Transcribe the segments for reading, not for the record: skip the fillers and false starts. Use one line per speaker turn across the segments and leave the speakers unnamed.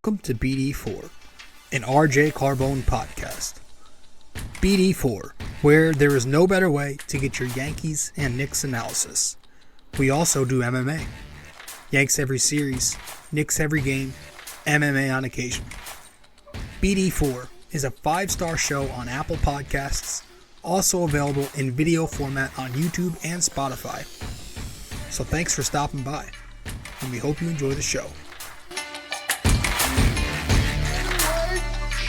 Welcome to BD4, an RJ Carbone podcast. BD4, where there is no better way to get your Yankees and Knicks analysis. We also do MMA. Yanks every series, Knicks every game, MMA on occasion. BD4 is a 5-star show on Apple Podcasts, also available in video format on YouTube and Spotify. So thanks for stopping by, and we hope you enjoy the show.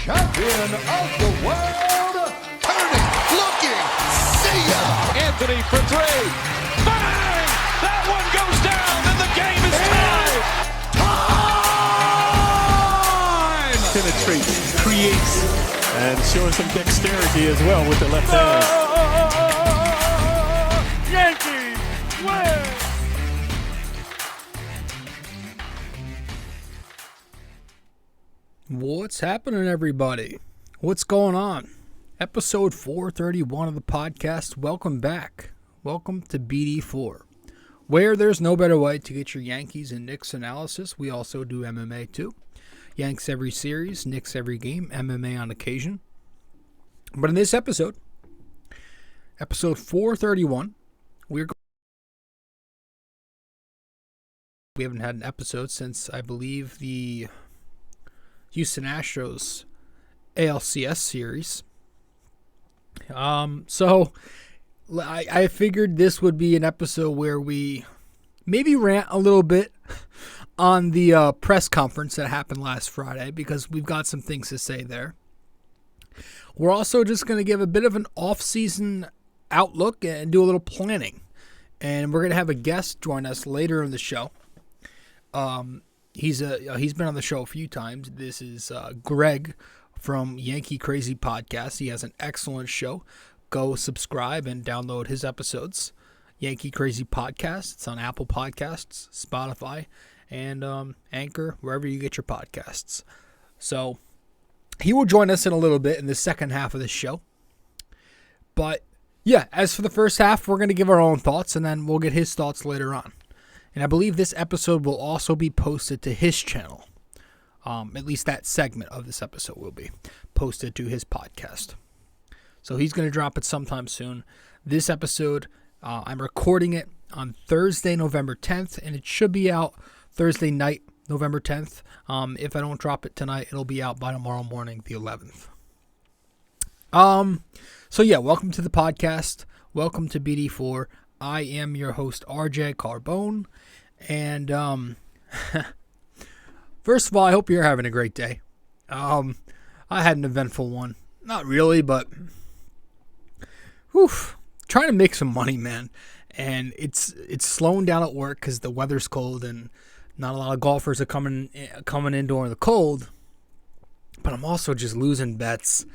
Champion of the world, turning, looking, see ya!
Anthony for three, bang! That one goes down, and the game is tied!
Time! Penetrates, creates, and showing some dexterity as well with the left hand.
Yankees win!
What's happening, everybody? What's going on? Episode 431 of the podcast. Welcome back. Welcome to BD4, where there's no better way to get your Yankees and Knicks analysis. We also do MMA too. Yanks every series, Knicks every game, MMA on occasion. But in this episode 431, we haven't had an episode since, I believe, the Houston Astros ALCS series. So I figured this would be an episode where we maybe rant a little bit on the press conference that happened last Friday, because we've got some things to say there. We're also just going to give a bit of an off-season outlook and do a little planning. And we're going to have a guest join us later in the show. He's been on the show a few times. This is Greg from Yankee Crazy Podcast. He has an excellent show. Go subscribe and download his episodes. Yankee Crazy Podcast. It's on Apple Podcasts, Spotify, and Anchor, wherever you get your podcasts. So he will join us in a little bit in the second half of the show. But yeah, as for the first half, we're going to give our own thoughts, and then we'll get his thoughts later on. And I believe this episode will also be posted to his channel. At least that segment of this episode will be posted to his podcast. So he's going to drop it sometime soon. This episode, I'm recording it on Thursday, November 10th, and it should be out Thursday night, November 10th. If I don't drop it tonight, it'll be out by tomorrow morning, the 11th. So yeah, welcome to the podcast. Welcome to BD4. I am your host, RJ Carbone. And first of all, I hope you're having a great day. I had an eventful one. Not really, but trying to make some money, man. And it's slowing down at work because the weather's cold and not a lot of golfers are coming in during the cold. But I'm also just losing bets.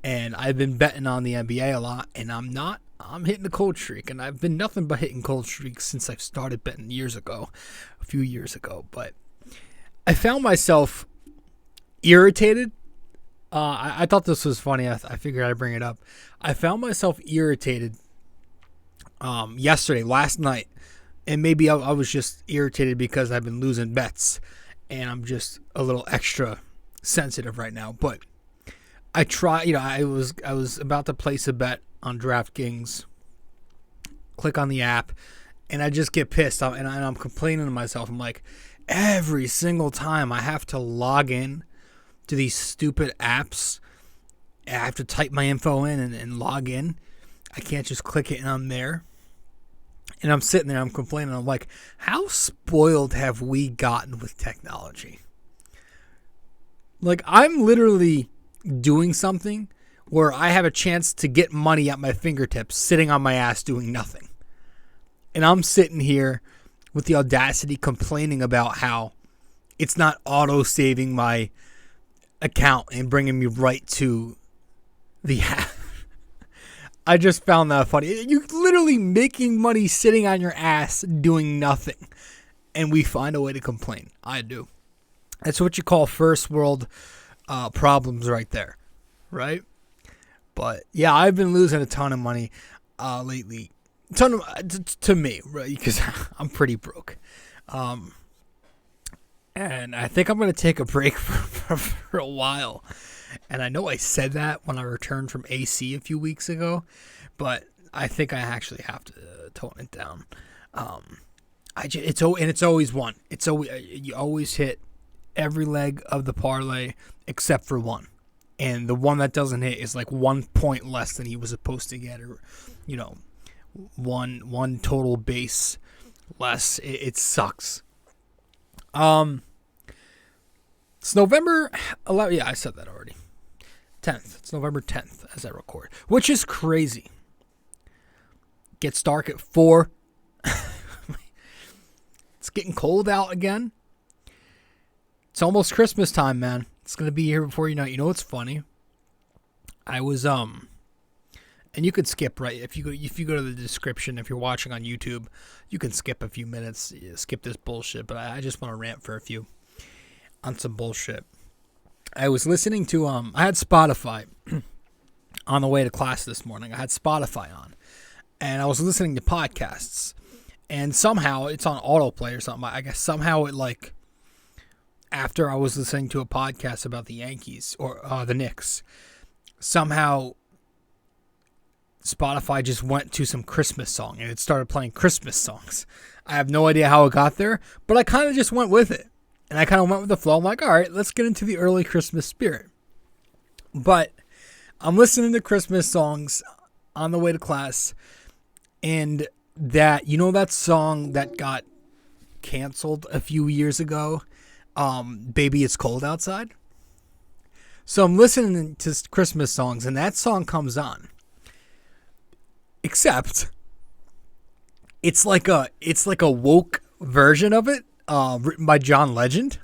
And I've been betting on the NBA a lot, and I'm hitting a cold streak, and I've been nothing but hitting cold streaks since I started betting a few years ago. But I found myself irritated. I thought this was funny. I figured I'd bring it up. I found myself irritated last night, and maybe I was just irritated because I've been losing bets, and I'm just a little extra sensitive right now. But I was about to place a bet on DraftKings, click on the app, and I just get pissed off, and I'm complaining to myself. I'm like, every single time I have to log in to these stupid apps, I have to type my info in and log in. I can't just click it and I'm there. And I'm sitting there, I'm complaining. I'm like, how spoiled have we gotten with technology? Like, I'm literally doing something where I have a chance to get money at my fingertips, sitting on my ass doing nothing. And I'm sitting here with the audacity complaining about how it's not auto-saving my account and bringing me right to the app. I just found that funny. You're literally making money sitting on your ass doing nothing. And we find a way to complain. I do. That's what you call first world problems right there, right? But yeah, I've been losing a ton of money lately. To me, right? Because I'm pretty broke. And I think I'm going to take a break for a while. And I know I said that when I returned from AC a few weeks ago, but I think I actually have to tone it down. It's always one. It's always, you always hit every leg of the parlay except for one. And the one that doesn't hit is like 1 point less than he was supposed to get, or, you know, one total base less. It sucks. It's November 11th. Yeah, I said that already. 10th. It's November 10th as I record, which is crazy. Gets dark at 4. It's getting cold out again. It's almost Christmas time, man. It's going to be here before you know it. You know what's funny? I was, and you could skip, right? If you go to the description, if you're watching on YouTube, you can skip a few minutes, skip this bullshit, but I just want to rant for a few on some bullshit. I was listening to, I had Spotify on the way to class this morning. I had Spotify on, and I was listening to podcasts, and somehow it's on autoplay or something. I guess somehow it, like, after I was listening to a podcast about the Yankees or the Knicks, somehow Spotify just went to some Christmas song and it started playing Christmas songs. I have no idea how it got there, but I kind of just went with it. And I kind of went with the flow. I'm like, all right, let's get into the early Christmas spirit. But I'm listening to Christmas songs on the way to class, and that, you know, that song that got canceled a few years ago, Baby It's Cold Outside? So I'm listening to Christmas songs, and that song comes on. Except it's like a woke version of it, written by John Legend,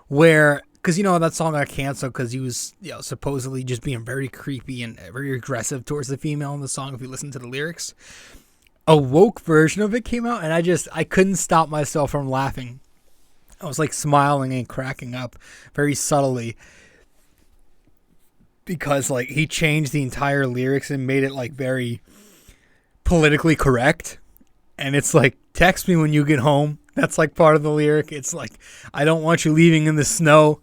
where, because, you know, that song got canceled because he was, you know, supposedly just being very creepy and very aggressive towards the female in the song, if you listen to the lyrics. A woke version of it came out, and I couldn't stop myself from laughing. I was like smiling and cracking up very subtly, because, like, he changed the entire lyrics and made it, like, very politically correct. And it's like, text me when you get home. That's like part of the lyric. It's like, I don't want you leaving in the snow.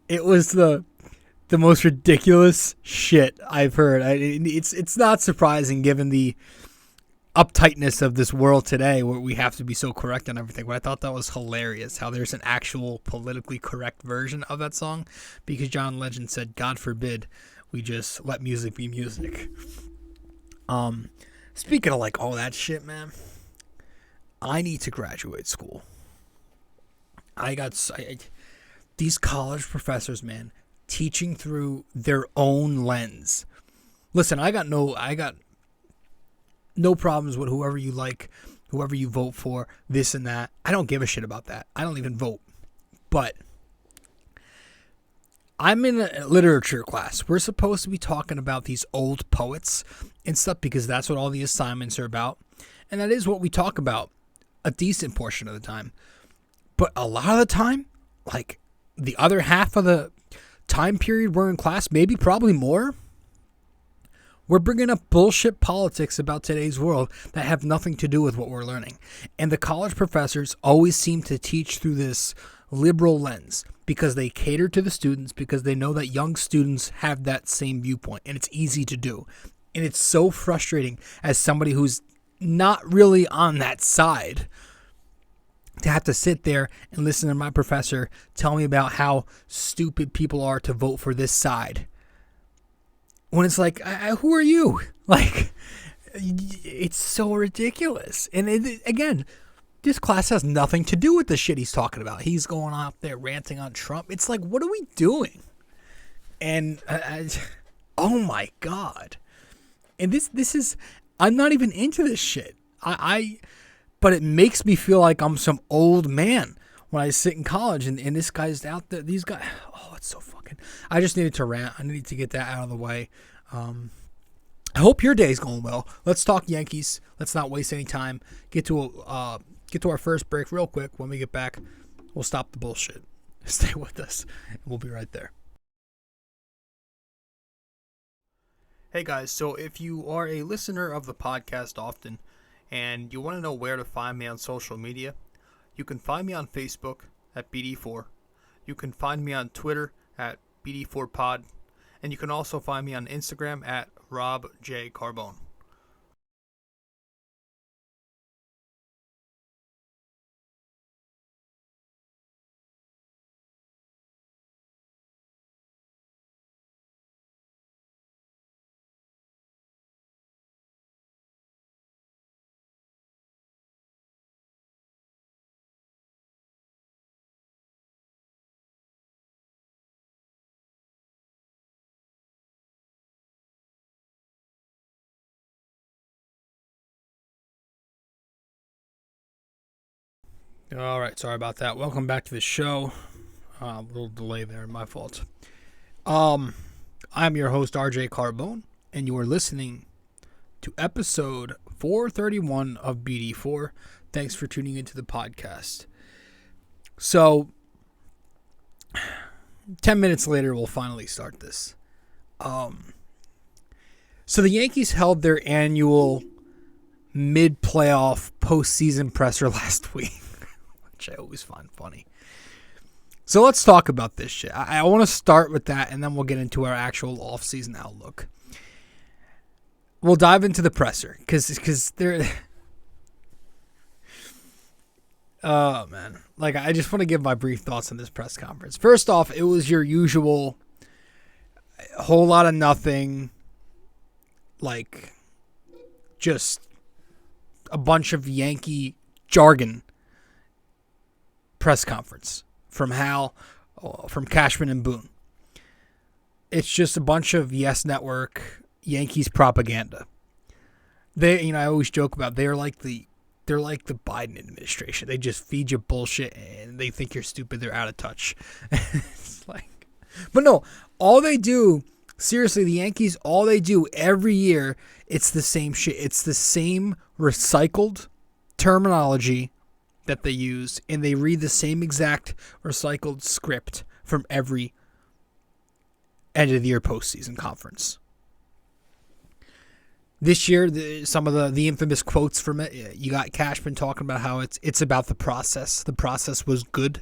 It was the most ridiculous shit I've heard. It's not surprising given the uptightness of this world today, where we have to be so correct on everything. But I thought that was hilarious how there's an actual politically correct version of that song, because John Legend said, God forbid we just let music be music. Speaking of, like, all that shit, man, I need to graduate school. These college professors, man, teaching through their own lens. Listen, I got no problems with whoever you like, whoever you vote for, this and that. I don't give a shit about that. I don't even vote. But I'm in a literature class. We're supposed to be talking about these old poets and stuff, because that's what all the assignments are about. And that is what we talk about a decent portion of the time. But a lot of the time, like the other half of the time period we're in class, maybe probably more, we're bringing up bullshit politics about today's world that have nothing to do with what we're learning. And the college professors always seem to teach through this liberal lens, because they cater to the students, because they know that young students have that same viewpoint, and it's easy to do. And it's so frustrating as somebody who's not really on that side to have to sit there and listen to my professor tell me about how stupid people are to vote for this side, when it's like, who are you? Like, it's so ridiculous. And again, this class has nothing to do with the shit he's talking about. He's going out there ranting on Trump. It's like, what are we doing? And oh my God. And this is, I'm not even into this shit. But it makes me feel like I'm some old man when I sit in college and this guy's out there. These guys, oh, it's so fucking, I just needed to rant. I needed to get that out of the way. I hope your day's going well. Let's talk Yankees. Let's not waste any time. Get to our first break real quick. When we get back, we'll stop the bullshit. Stay with us. We'll be right there. Hey guys, so if you are a listener of the podcast often and you want to know where to find me on social media, you can find me on Facebook at BD4. You can find me on Twitter at BD4Pod, and you can also find me on Instagram at RobJCarbone. All right, sorry about that. Welcome back to the show. A little delay there, my fault. I'm your host, RJ Carbone, and you are listening to episode 431 of BD4. Thanks for tuning into the podcast. So, 10 minutes later, we'll finally start this. So the Yankees held their annual mid-playoff postseason presser last week, which I always find funny. So let's talk about this shit. I want to start with that, and then we'll get into our actual offseason outlook. We'll dive into the presser, because they're... Oh, man. Like, I just want to give my brief thoughts on this press conference. First off, it was your usual whole lot of nothing, like, just a bunch of Yankee jargon press conference from Hal, from Cashman and Boone. It's just a bunch of Yes Network Yankees propaganda. They, I always joke about they're like the Biden administration. They just feed you bullshit and they think you're stupid. They're out of touch. It's like, but no, all they do, seriously, the Yankees, all they do every year, it's the same shit. It's the same recycled terminology that they use, and they read the same exact recycled script from every end of the year postseason conference. This year, some of the infamous quotes from it, you got Cashman talking about how it's about the process. The process was good.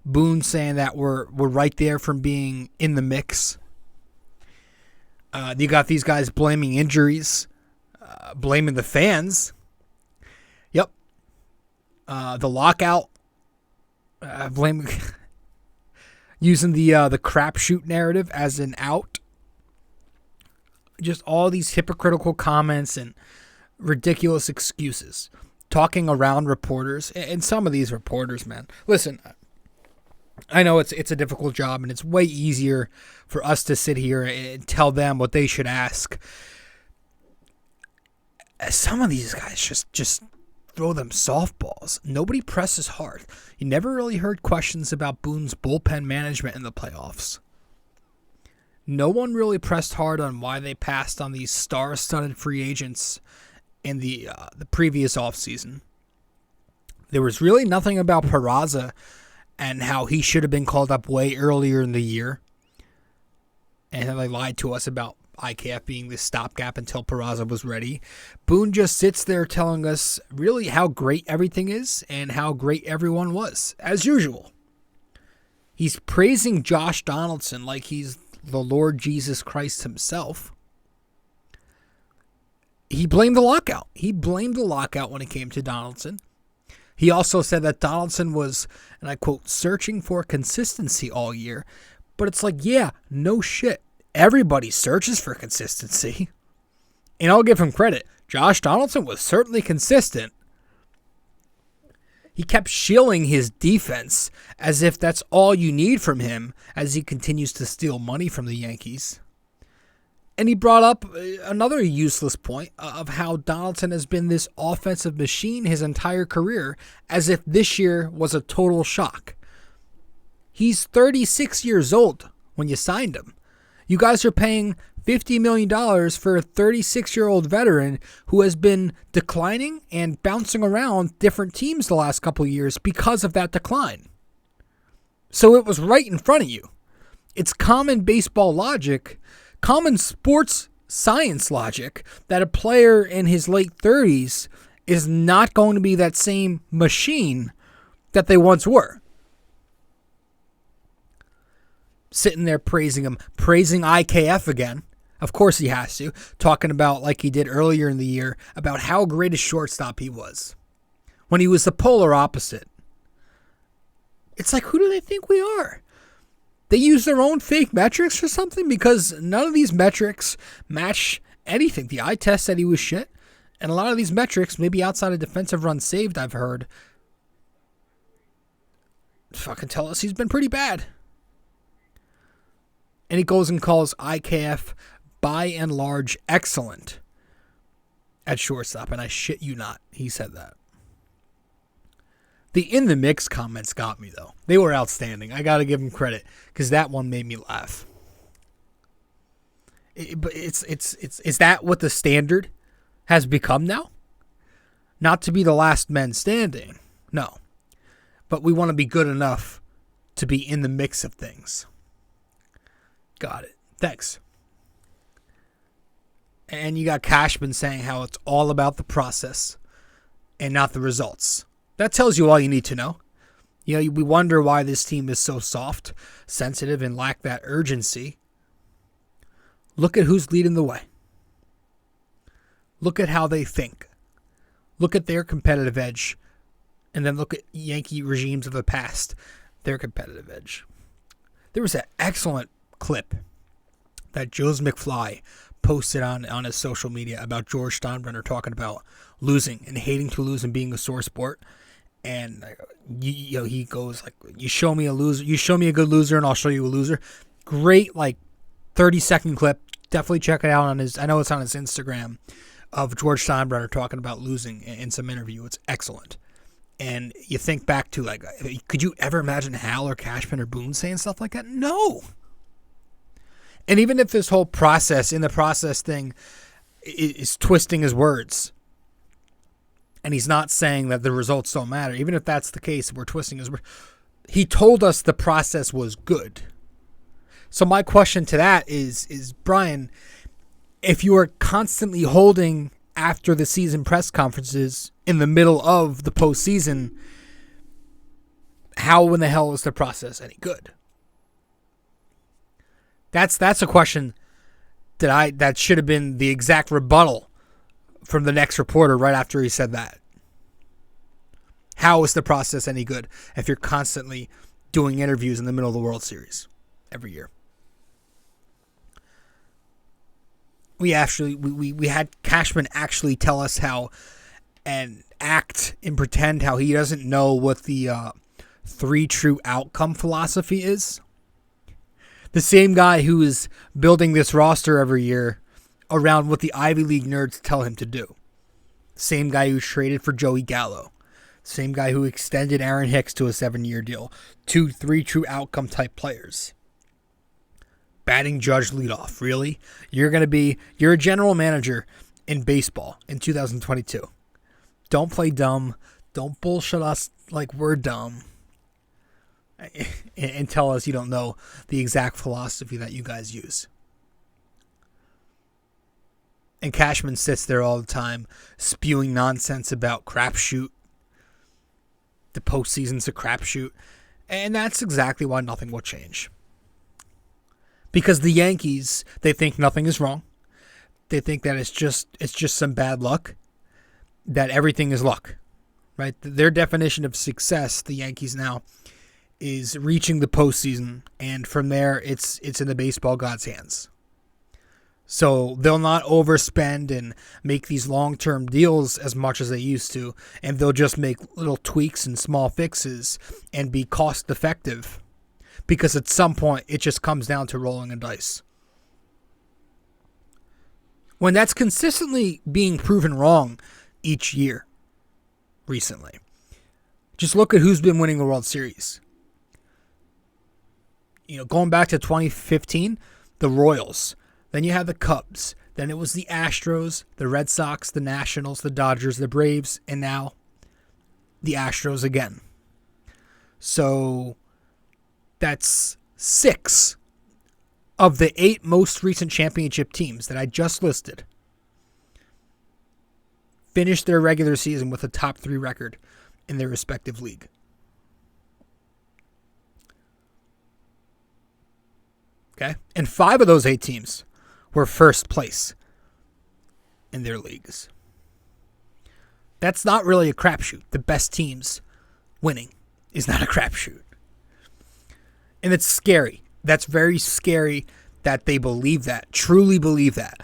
Boone saying that we're right there from being in the mix. You got these guys blaming injuries, blaming the fans. Yep. The lockout, blaming, using the crapshoot narrative as an out. Just all these hypocritical comments and ridiculous excuses. Talking around reporters. And some of these reporters, man. Listen, I know it's a difficult job, and it's way easier for us to sit here and tell them what they should ask. Some of these guys just throw them softballs. Nobody presses hard. You never really heard questions about Boone's bullpen management in the playoffs. No one really pressed hard on why they passed on these star-studded free agents in the previous offseason. There was really nothing about Peraza and how he should have been called up way earlier in the year. And they lied to us about IKF being the stopgap until Peraza was ready. Boone just sits there telling us really how great everything is and how great everyone was, as usual. He's praising Josh Donaldson like he's the Lord Jesus Christ himself. He blamed the lockout. He blamed the lockout when it came to Donaldson. He also said that Donaldson was, and I quote, searching for consistency all year. But it's like, yeah, no shit. Everybody searches for consistency. And I'll give him credit. Josh Donaldson was certainly consistent. He kept shilling his defense as if that's all you need from him as he continues to steal money from the Yankees. And he brought up another useless point of how Donaldson has been this offensive machine his entire career, as if this year was a total shock. He's 36 years old when you signed him. You guys are paying $50 million for a 36-year-old veteran who has been declining and bouncing around different teams the last couple of years because of that decline. So it was right in front of you. It's common baseball logic, common sports science logic, that a player in his late 30s is not going to be that same machine that they once were. sitting there praising him, praising IKF again. Of course he has to. Talking about, like he did earlier in the year, about how great a shortstop he was. When he was the polar opposite. It's like, who do they think we are? They use their own fake metrics for something? Because none of these metrics match anything. The eye test said he was shit. And a lot of these metrics, maybe outside of defensive runs saved, I've heard, fucking tell us he's been pretty bad. And he goes and calls IKF, by and large, excellent at shortstop. And I shit you not, he said that. The in the mix comments got me, though. They were outstanding. I got to give him credit because that one made me laugh. But is that what the standard has become now? Not to be the last men standing. No. But we want to be good enough to be in the mix of things. Got it. Thanks. And you got Cashman saying how it's all about the process and not the results. That tells you all you need to know. You know, we wonder why this team is so soft, sensitive, and lack that urgency. Look at who's leading the way. Look at how they think. Look at their competitive edge. And then look at Yankee regimes of the past, their competitive edge. There was an excellent clip that Joe's McFly posted on his social media about George Steinbrenner talking about losing and hating to lose and being a sore sport. And he goes like, you show me a loser, you show me a good loser, and I'll show you a loser. Great, 30-second clip. Definitely check it out on his. I know it's on his Instagram, of George Steinbrenner talking about losing in some interview. It's excellent. And you think back to could you ever imagine Hal or Cashman or Boone saying stuff like that? No. And even if this whole process thing is twisting his words, and he's not saying that the results don't matter, even if that's the case, we're twisting his words. He told us the process was good. So my question to that is Brian, if you are constantly holding after the season press conferences in the middle of the postseason, how in the hell is the process any good? That's a question that should have been the exact rebuttal from the next reporter right after he said that. How is the process any good if you're constantly doing interviews in the middle of the World Series every year? We had Cashman actually tell us how and act and pretend how he doesn't know what the 3 true outcome philosophy is. The same guy who is building this roster every year around what the Ivy League nerds tell him to do. Same guy who traded for Joey Gallo. Same guy who extended Aaron Hicks to a 7-year deal. 3 true outcome type players. Batting judge leadoff, really? You're a general manager in baseball in 2022. Don't play dumb. Don't bullshit us like we're dumb. And tell us you don't know the exact philosophy that you guys use. And Cashman sits there all the time spewing nonsense about crapshoot. The postseason's a crapshoot. And that's exactly why nothing will change. Because the Yankees, they think nothing is wrong. They think that it's just some bad luck. That everything is luck. Right? Their definition of success, the Yankees now, is reaching the postseason, and from there it's in the baseball god's hands. So they'll not overspend and make these long-term deals as much as they used to, and they'll just make little tweaks and small fixes and be cost-effective. Because at some point, it just comes down to rolling a dice. When that's consistently being proven wrong each year recently. Just look at who's been winning the World Series. Going back to 2015, the Royals. Then you had the Cubs. Then it was the Astros, the Red Sox, the Nationals, the Dodgers, the Braves, and now the Astros again. So that's 6 of the 8 most recent championship teams that I just listed finished their regular season with a top 3 record in their respective league. Okay? And 5 of those 8 teams were first place in their leagues. That's not really a crapshoot. The best teams winning is not a crapshoot. And it's scary. That's very scary that they believe that, truly believe that.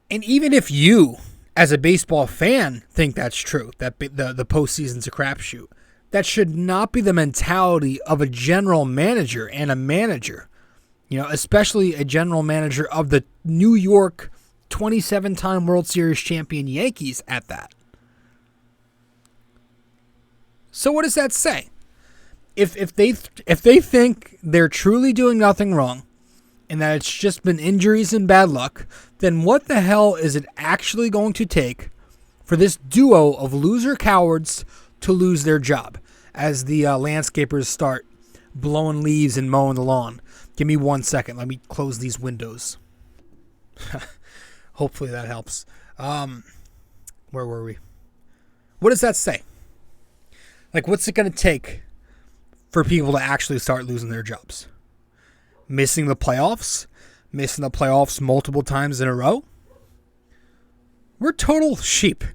And even if you, as a baseball fan, think that's true, that the postseason's a crapshoot, that should not be the mentality of a general manager and a manager. You know, especially a general manager of the New York 27-time World Series champion Yankees at that. So what does that say? If they think they're truly doing nothing wrong and that it's just been injuries and bad luck, then what the hell is it actually going to take for this duo of loser cowards to lose their job as the landscapers start blowing leaves and mowing the lawn? Give me 1 second. Let me close these windows. Hopefully that helps. Where were we? What does that say? Like, what's it going to take for people to actually start losing their jobs? Missing the playoffs? Missing the playoffs multiple times in a row? We're total sheep.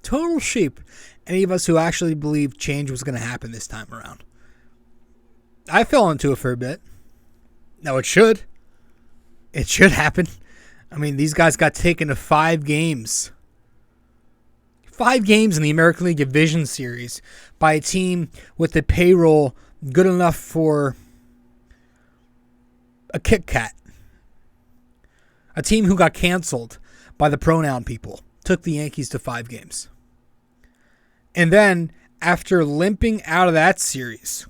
Total sheep. Any of us who actually believe change was going to happen this time around. I fell into it for a bit. No, it should. It should happen. I mean, these guys got taken to 5 games. 5 games in the American League Division Series by a team with the payroll good enough for a Kit Kat. A team who got canceled by the pronoun people took the Yankees to 5 games. And then, after limping out of that series,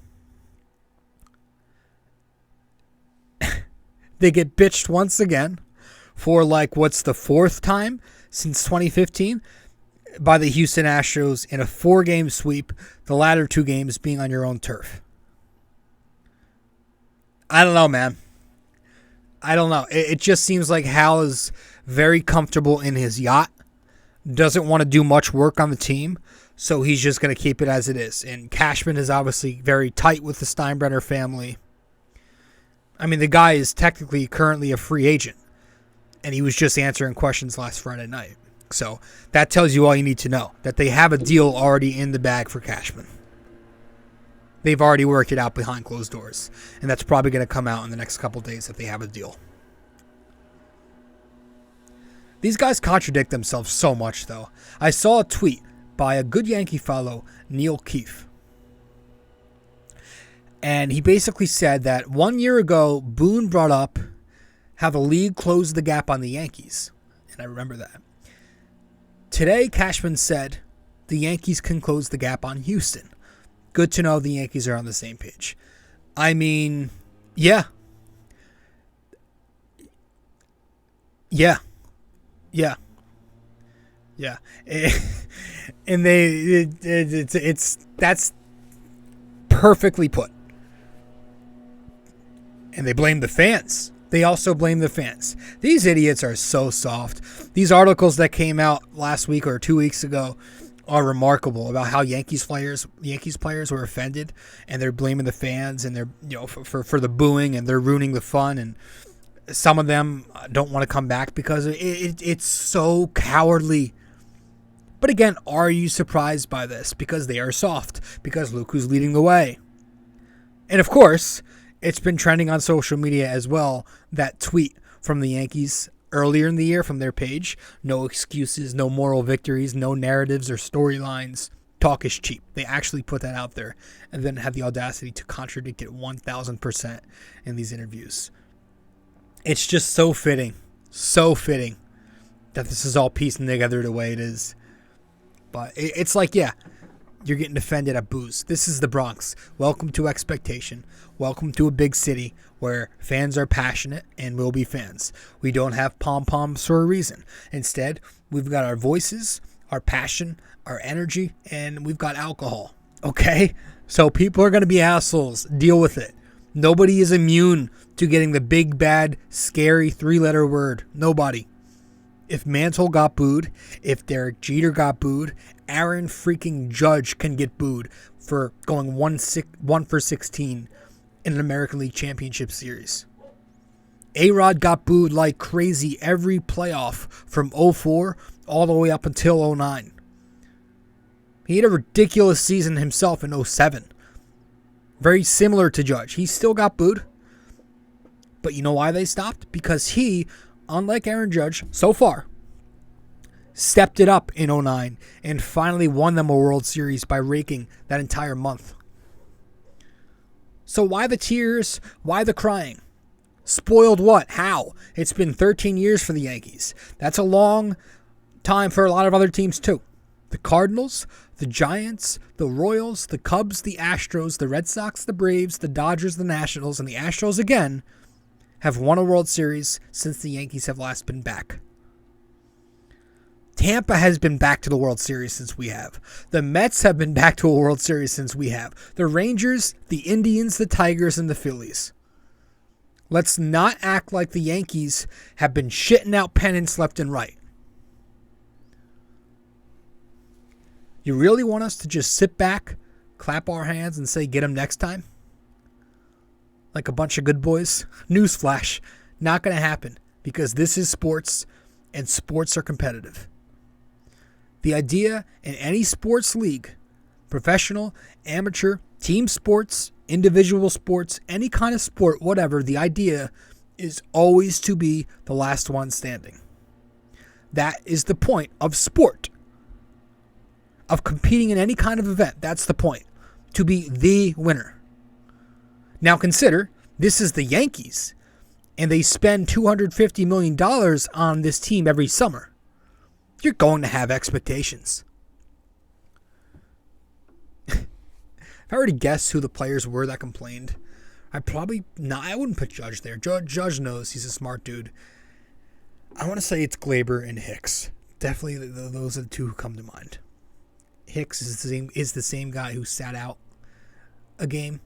they get bitched once again for what's the 4th time since 2015 by the Houston Astros in a 4-game sweep, the latter 2 games being on your own turf. I don't know, man. I don't know. It just seems like Hal is very comfortable in his yacht, doesn't want to do much work on the team, so he's just going to keep it as it is. And Cashman is obviously very tight with the Steinbrenner family. I mean, the guy is technically currently a free agent, and he was just answering questions last Friday night. So that tells you all you need to know, that they have a deal already in the bag for Cashman. They've already worked it out behind closed doors, and that's probably going to come out in the next couple days if they have a deal. These guys contradict themselves so much, though. I saw a tweet by a good Yankee fellow, Neil Keefe. And he basically said that 1 year ago, Boone brought up how the league closed the gap on the Yankees. And I remember that. Today, Cashman said the Yankees can close the gap on Houston. Good to know the Yankees are on the same page. I mean, yeah. And that's perfectly put. And they blame the fans. They also blame the fans. These idiots are so soft. These articles that came out last week or 2 weeks ago are remarkable about how Yankees players were offended, and they're blaming the fans, and they're for the booing, and they're ruining the fun, and some of them don't want to come back because it's so cowardly. But again, are you surprised by this? Because they are soft. Because look who's leading the way. And of course, it's been trending on social media as well, that tweet from the Yankees earlier in the year from their page. No excuses, no moral victories, no narratives or storylines. Talk is cheap. They actually put that out there and then had the audacity to contradict it 1,000% in these interviews. It's just so fitting that this is all piecing together the way it is. But it's like, yeah, you're getting offended at booze. This is the Bronx. Welcome to expectation. Welcome to a big city where fans are passionate and will be fans. We don't have pom-poms for a reason. Instead, we've got our voices, our passion, our energy, and we've got alcohol. Okay? So people are going to be assholes. Deal with it. Nobody is immune to getting the big, bad, scary 3-letter word. Nobody. If Mantle got booed, if Derek Jeter got booed, Aaron freaking Judge can get booed for going 1 for 16 in an American League Championship Series. A-Rod got booed like crazy every playoff from 04 all the way up until 09. He had a ridiculous season himself in 07. Very similar to Judge. He still got booed. But you know why they stopped? Because he, unlike Aaron Judge, so far, stepped it up in 09 and finally won them a World Series by raking that entire month. So why the tears? Why the crying? Spoiled what? How? It's been 13 years for the Yankees. That's a long time for a lot of other teams too. The Cardinals, the Giants, the Royals, the Cubs, the Astros, the Red Sox, the Braves, the Dodgers, the Nationals, and the Astros again have won a World Series since the Yankees have last been back. Tampa has been back to the World Series since we have. The Mets have been back to a World Series since we have. The Rangers, the Indians, the Tigers, and the Phillies. Let's not act like the Yankees have been shitting out pennants left and right. You really want us to just sit back, clap our hands, and say, get them next time? Like a bunch of good boys? Newsflash, not going to happen, because this is sports, and sports are competitive. The idea in any sports league, professional, amateur, team sports, individual sports, any kind of sport, whatever, the idea is always to be the last one standing. That is the point of sport. Of competing in any kind of event. That's the point. To be the winner. Now consider, this is the Yankees, and they spend $250 million on this team every summer. You're going to have expectations. If I were to guess who the players were that complained, I wouldn't put Judge there. Judge knows he's a smart dude. I want to say it's Glaber and Hicks. Definitely those are the two who come to mind. Hicks is the same guy who sat out a game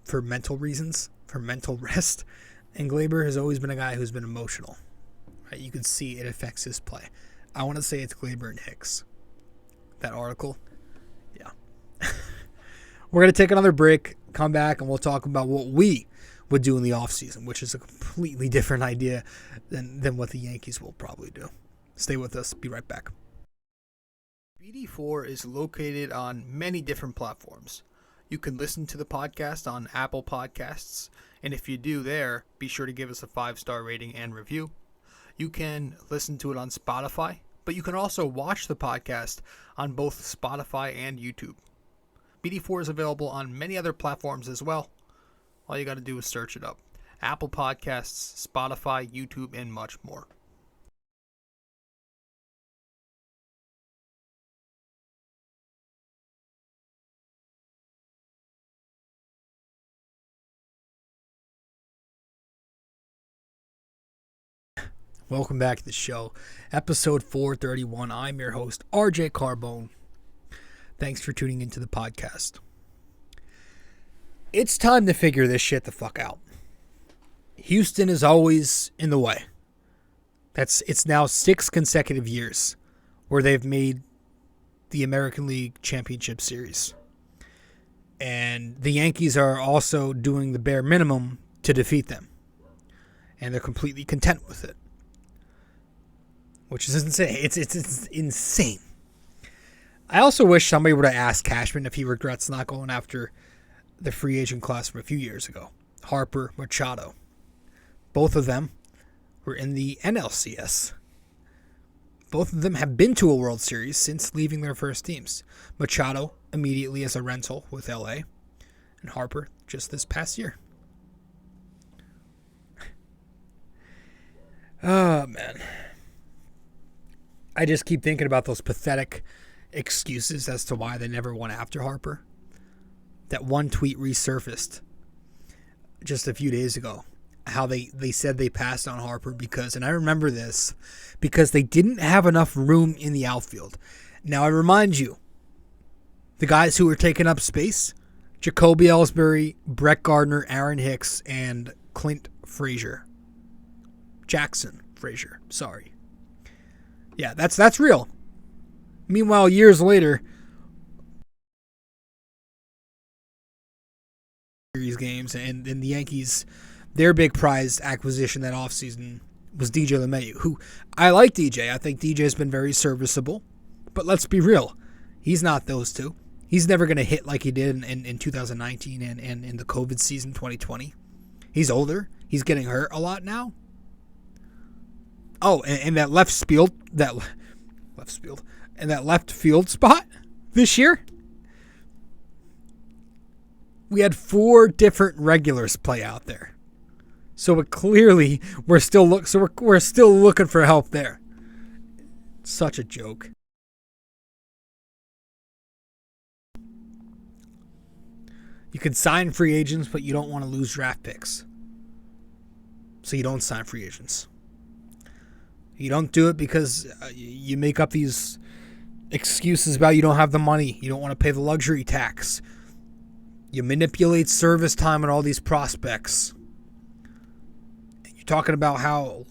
for mental reasons, for mental rest. And Glaber has always been a guy who's been emotional. Right? You can see it affects his play. I want to say it's Glaber and Hicks. That article. Yeah. We're going to take another break, come back, and we'll talk about what we would do in the offseason, which is a completely different idea than what the Yankees will probably do. Stay with us. Be right back. BD4 is located on many different platforms. You can listen to the podcast on Apple Podcasts, and if you do there, be sure to give us a 5-star rating and review. You can listen to it on Spotify, but you can also watch the podcast on both Spotify and YouTube. BD4 is available on many other platforms as well. All you got to do is search it up. Apple Podcasts, Spotify, YouTube, and much more. Welcome back to the show. Episode 431. I'm your host, RJ Carbone. Thanks for tuning into the podcast. It's time to figure this shit the fuck out. Houston is always in the way. It's now 6 consecutive years where they've made the American League Championship Series. And the Yankees are also doing the bare minimum to defeat them. And they're completely content with it. Which is insane. It's insane. I also wish somebody would have asked Cashman if he regrets not going after the free agent class from a few years ago. Harper, Machado. Both of them were in the NLCS. Both of them have been to a World Series since leaving their first teams. Machado immediately as a rental with LA, and Harper just this past year. Oh, man. I just keep thinking about those pathetic excuses as to why they never went after Harper. That one tweet resurfaced just a few days ago. How they said they passed on Harper because, and I remember this, because they didn't have enough room in the outfield. Now I remind you, the guys who were taking up space, Jacoby Ellsbury, Brett Gardner, Aaron Hicks, and Clint Frazier. Jackson Frazier, sorry. Yeah, that's real. Meanwhile, years later, Series games, and the Yankees, their big prize acquisition that offseason was DJ LeMahieu, who I like DJ. I think DJ's been very serviceable, but let's be real. He's not those two. He's never going to hit like he did in 2019 and in the COVID season 2020. He's older. He's getting hurt a lot now. Oh, and that left field spot this year, we had 4 different regulars play out there. So clearly we're still looking for help there. Such a joke. You can sign free agents, but you don't want to lose draft picks. So you don't sign free agents. You don't do it because you make up these excuses about you don't have the money. You don't want to pay the luxury tax. You manipulate service time on all these prospects. You're talking about how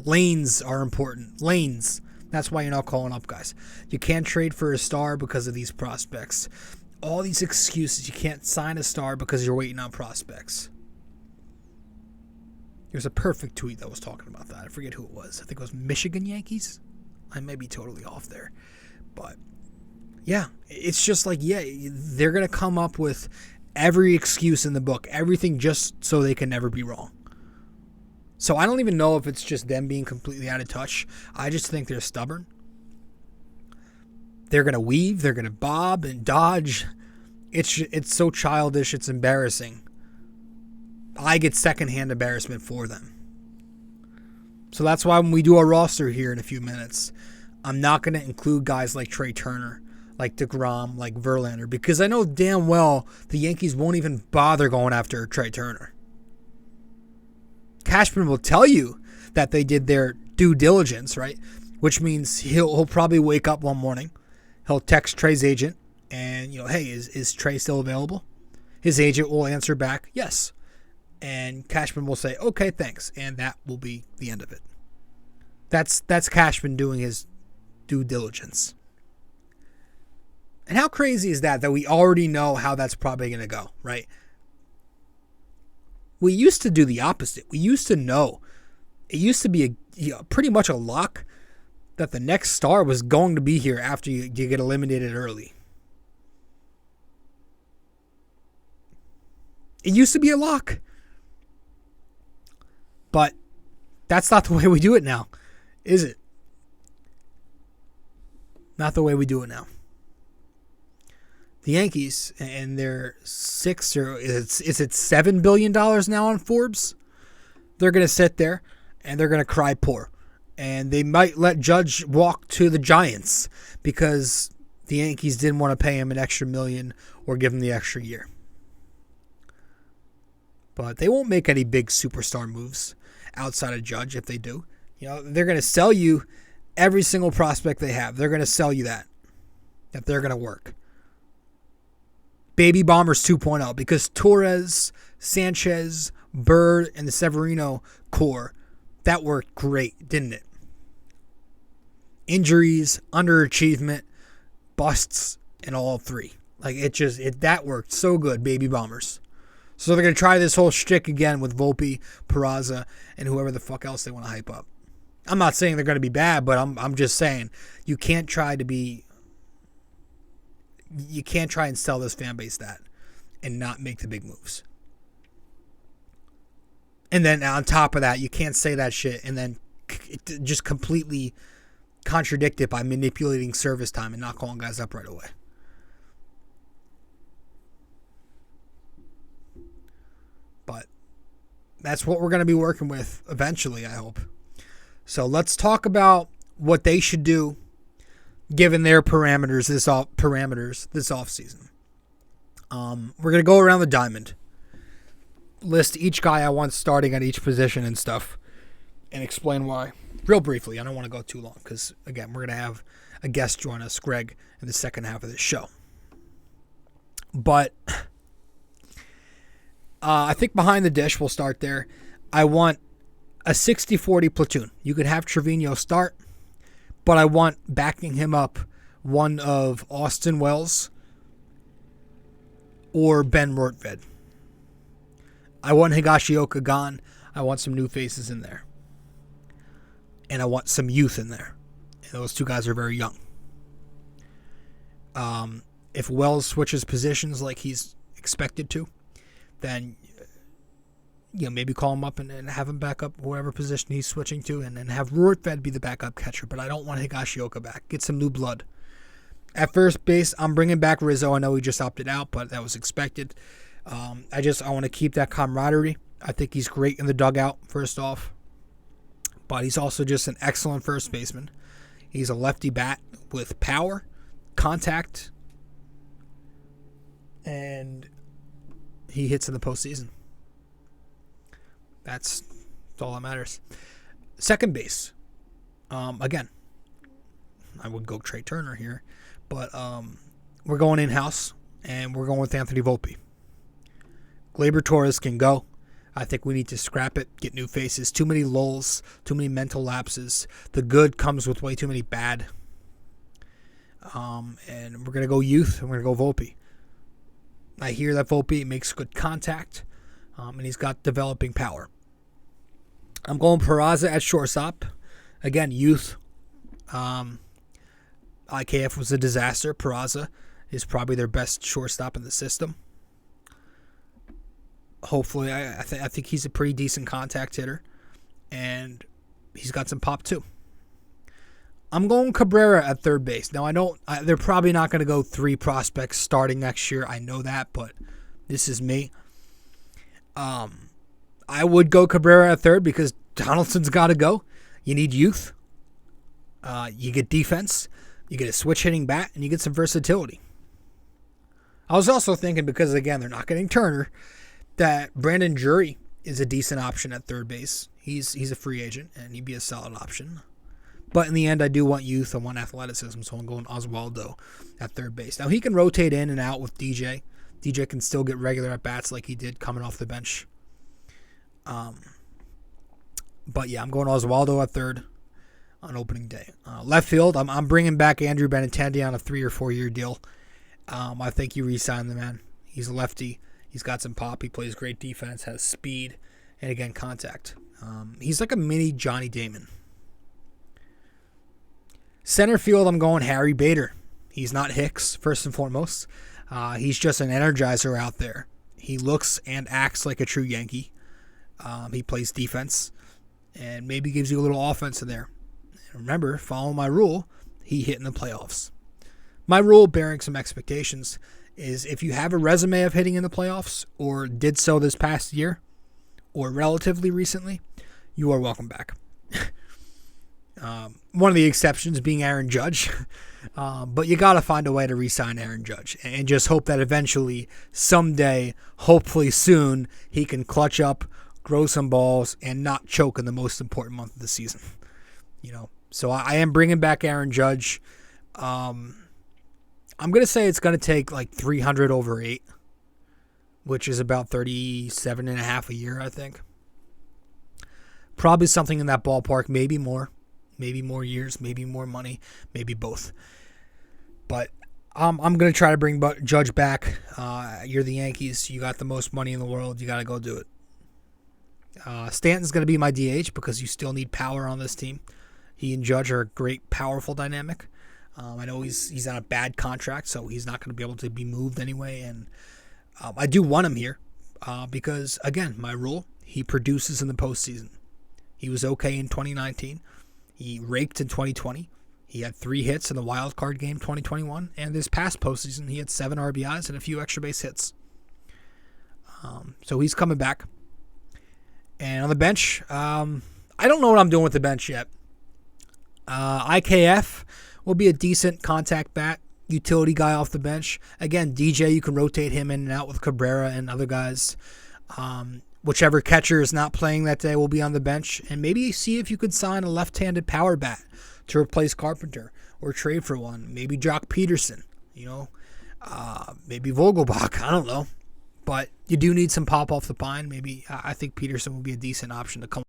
lanes are important. Lanes. That's why you're not calling up guys. You can't trade for a star because of these prospects. All these excuses. You can't sign a star because you're waiting on prospects. There's a perfect tweet that was talking about that. I forget who it was. I think it was Michigan Yankees. I may be totally off there. But, yeah, it's just like, yeah, they're going to come up with every excuse in the book. Everything just so they can never be wrong. So I don't even know if it's just them being completely out of touch. I just think they're stubborn. They're going to weave. They're going to bob and dodge. It's so childish. It's embarrassing. I get secondhand embarrassment for them. So that's why when we do our roster here in a few minutes, I'm not going to include guys like Trey Turner, like DeGrom, like Verlander, because I know damn well the Yankees won't even bother going after Trey Turner. Cashman will tell you that they did their due diligence, right? Which means he'll probably wake up one morning, he'll text Trey's agent, and hey, is Trey still available? His agent will answer back, yes. And Cashman will say, okay, thanks. And that will be the end of it. That's Cashman doing his due diligence. And how crazy is that we already know how that's probably going to go, right? We used to do the opposite. We used to know. It used to be pretty much a lock that the next star was going to be here after you get eliminated early. It used to be a lock. But that's not the way we do it now, is it? Not the way we do it now. The Yankees and their $7 billion now on Forbes? They're going to sit there and they're going to cry poor. And they might let Judge walk to the Giants because the Yankees didn't want to pay him an extra $1 million or give him the extra year. But they won't make any big superstar moves outside of Judge if they do. They're going to sell you every single prospect they have. They're going to sell you that they're going to work. Baby Bombers 2.0, because Torres, Sanchez, Bird, and the Severino core, that worked great, didn't it? Injuries, underachievement, busts, and all 3. That worked so good, Baby Bombers. So they're going to try this whole shtick again with Volpe, Peraza, and whoever the fuck else they want to hype up. I'm not saying they're going to be bad, but I'm just saying you can't try and sell this fan base that and not make the big moves. And then on top of that, you can't say that shit and then just completely contradict it by manipulating service time and not calling guys up right away. But that's what we're going to be working with eventually, I hope. So let's talk about what they should do given their parameters this offseason. We're going to go around the diamond. List each guy I want starting at each position and stuff. And explain why. Real briefly. I don't want to go too long because, again, we're going to have a guest join us, Greg, in the second half of this show. But I think behind the dish, we'll start there. I want a 60-40 platoon. You could have Trevino start, but I want backing him up one of Austin Wells or Ben Rortvedt. I want Higashioka gone. I want some new faces in there. And I want some youth in there. And those two guys are very young. If Wells switches positions like he's expected to, then maybe call him up and have him back up whatever position he's switching to, and have Rortvedt be the backup catcher. But I don't want Higashioka back. Get some new blood. At first base, I'm bringing back Rizzo. I know he just opted out, but that was expected. I want to keep that camaraderie. I think he's great in the dugout, first off. But he's also just an excellent first baseman. He's a lefty bat with power, contact, and he hits in the postseason. That's all that matters. Second base. Again, I would go Trey Turner here. But we're going in-house, and we're going with Anthony Volpe. Gleyber Torres can go. I think we need to scrap it, get new faces. Too many lulls, too many mental lapses. The good comes with way too many bad. And we're going to go youth, and we're going to go Volpe. I hear that Volpe makes good contact, and he's got developing power. I'm going Peraza at shortstop. Again, youth. IKF was a disaster. Peraza is probably their best shortstop in the system. Hopefully, I think he's a pretty decent contact hitter, and he's got some pop too. I'm going Cabrera at third base. Now, they're probably not going to go 3 prospects starting next year. I know that, but this is me. I would go Cabrera at third because Donaldson's got to go. You need youth. You get defense. You get a switch hitting bat, and you get some versatility. I was also thinking, because again, they're not getting Turner, that Brandon Drury is a decent option at third base. He's a free agent, and he'd be a solid option. But in the end, I do want youth. I want athleticism, so I'm going Oswaldo at third base. Now, he can rotate in and out with DJ. DJ can still get regular at-bats like he did coming off the bench. But yeah, I'm going Oswaldo at third on opening day. Left field, I'm bringing back Andrew Benintendi on a 3 or 4 year deal. I think you re-sign the man. He's a lefty. He's got some pop. He plays great defense, has speed, and again, contact. He's like a mini Johnny Damon. Center field, I'm going Harry Bader. He's not Hicks, first and foremost. He's just an energizer out there. He looks and acts like a true Yankee. He plays defense and maybe gives you a little offense in there. And remember, follow my rule, he hit in the playoffs. My rule, bearing some expectations, is if you have a resume of hitting in the playoffs or did so this past year or relatively recently, you are welcome back. One of the exceptions being Aaron Judge. But you got to find a way to re-sign Aaron Judge and just hope that eventually, someday, hopefully soon, he can clutch up, grow some balls, and not choke in the most important month of the season. So I am bringing back Aaron Judge. I'm going to say it's going to take like 300 over 8, which is about 37 and a half a year, I think. Probably something in that ballpark, maybe more. Maybe more years, maybe more money, maybe both. But I'm going to try to bring Judge back. You're the Yankees. You got the most money in the world. You got to go do it. Stanton's going to be my DH because you still need power on this team. He and Judge are a great, powerful dynamic. I know he's on a bad contract, so he's not going to be able to be moved anyway. And I do want him here because, again, my rule, he produces in the postseason. He was okay in 2019. He raked in 2020. He had 3 hits in the wild card game 2021. And this past postseason, he had 7 RBIs and a few extra base hits. So he's coming back. And on the bench, I don't know what I'm doing with the bench yet. IKF will be a decent contact bat, utility guy off the bench. Again, DJ, you can rotate him in and out with Cabrera and other guys. Whichever catcher is not playing that day will be on the bench. And maybe see if you could sign a left-handed power bat to replace Carpenter or trade for one. Maybe Jock Peterson, maybe Vogelbach. I don't know. But you do need some pop off the pine. Maybe I think Peterson will be a decent option to come.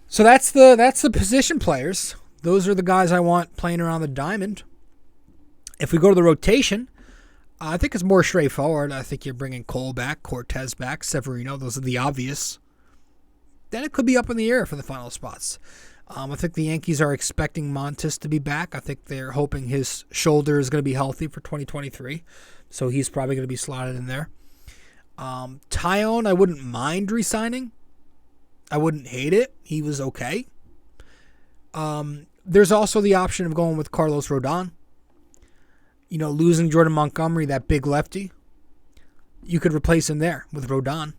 So that's the position players. Those are the guys I want playing around the diamond. If we go to the rotation, I think it's more straightforward. I think you're bringing Cole back, Cortez back, Severino. Those are the obvious. Then it could be up in the air for the final spots. I think the Yankees are expecting Montes to be back. I think they're hoping his shoulder is going to be healthy for 2023. So he's probably going to be slotted in there. Tyone, I wouldn't mind re-signing. I wouldn't hate it. He was okay. There's also the option of going with Carlos Rodon. You know, losing Jordan Montgomery, that big lefty. You could replace him there with Rodon.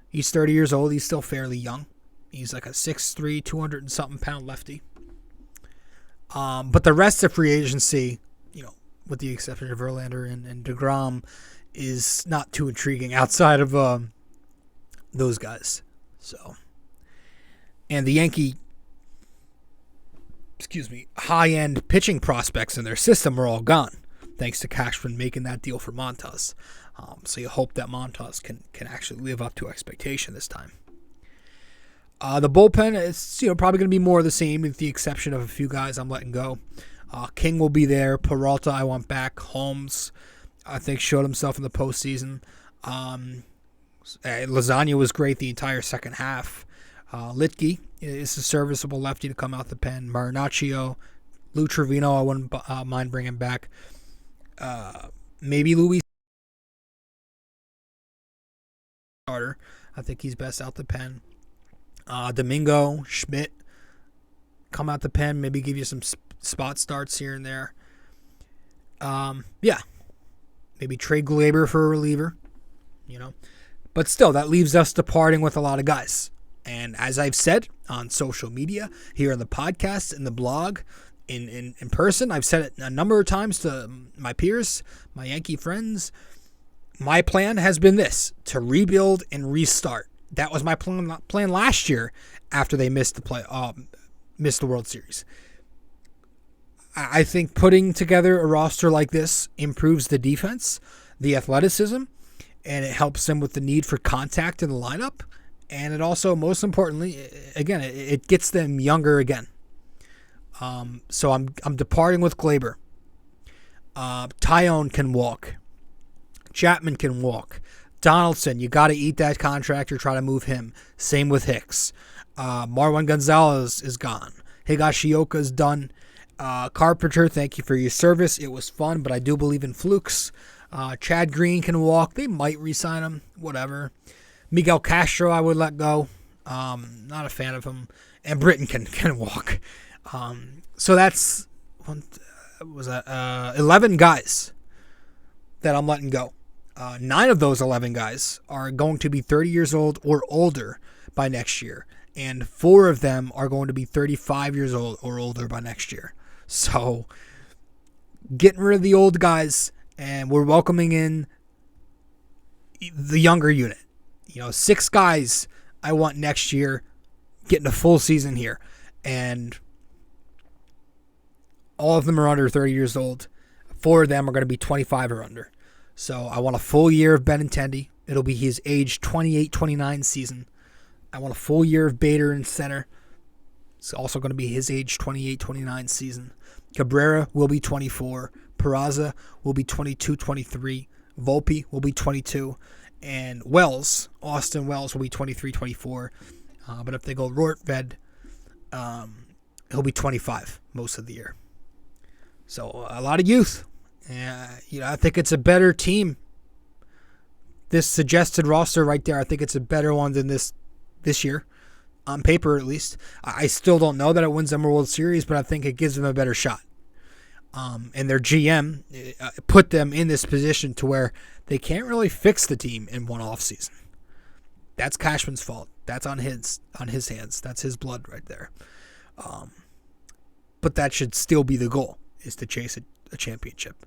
He's 30 years old. He's still fairly young. He's like a 6'3", 200-and-something pound lefty. But the rest of free agency, you know, with the exception of Verlander and DeGrom, is not too intriguing outside of those guys. So, and the Yankee, high-end pitching prospects in their system are all gone, thanks to Cashman making that deal for Montas. So you hope that Montas can actually live up to expectation this time. The bullpen is probably going to be more of the same, with the exception of a few guys I'm letting go. King will be there. Peralta I want back. Holmes, I think, showed himself in the postseason. Lasagna was great the entire second half. Litke is a serviceable lefty to come out the pen. Marinaccio, Lou Trevino, I wouldn't mind bringing back. Maybe Luis Carter. I think he's best out the pen. Domingo, Schmidt, come out the pen, maybe give you some spot starts here and there. Maybe trade Glaber for a reliever, But still, that leaves us departing with a lot of guys. And as I've said on social media, here on the podcast, in the blog, in person, I've said it a number of times to my peers, my Yankee friends. My plan has been this: to rebuild and restart. That was my plan last year after they missed the World Series. I think putting together a roster like this improves the defense, the athleticism, and it helps them with the need for contact in the lineup. And it also, most importantly, again, it gets them younger again. So I'm departing with Glaber. Tyone can walk. Chapman can walk. Donaldson, you got to eat that contract or try to move him. Same with Hicks. Marwan Gonzalez is gone. Higashioka's done. Carpenter, thank you for your service. It was fun, but I do believe in flukes. Chad Green can walk. They might re-sign him. Whatever. Miguel Castro, I would let go. Not a fan of him. And Britton can walk. So that's 11 guys that I'm letting go. 9 of those 11 guys are going to be 30 years old or older by next year. And 4 of them are going to be 35 years old or older by next year. So getting rid of the old guys, and we're welcoming in the younger unit. 6 guys I want next year getting a full season here. And all of them are under 30 years old. 4 of them are going to be 25 or under. So I want a full year of Benintendi. It'll be his age 28-29 season. I want a full year of Bader in center. It's also going to be his age 28-29 season. Cabrera will be 24. Peraza will be 22-23. Volpe will be 22. And Austin Wells will be 23-24. But if they go Rortvedt, he'll be 25 most of the year. So a lot of youth. I think it's a better team. This suggested roster right there, I think it's a better one than this year, on paper at least. I still don't know that it wins them a World Series, but I think it gives them a better shot. And their GM put them in this position to where they can't really fix the team in one offseason. That's Cashman's fault. That's on his hands. That's his blood right there. But that should still be the goal, is to chase a championship.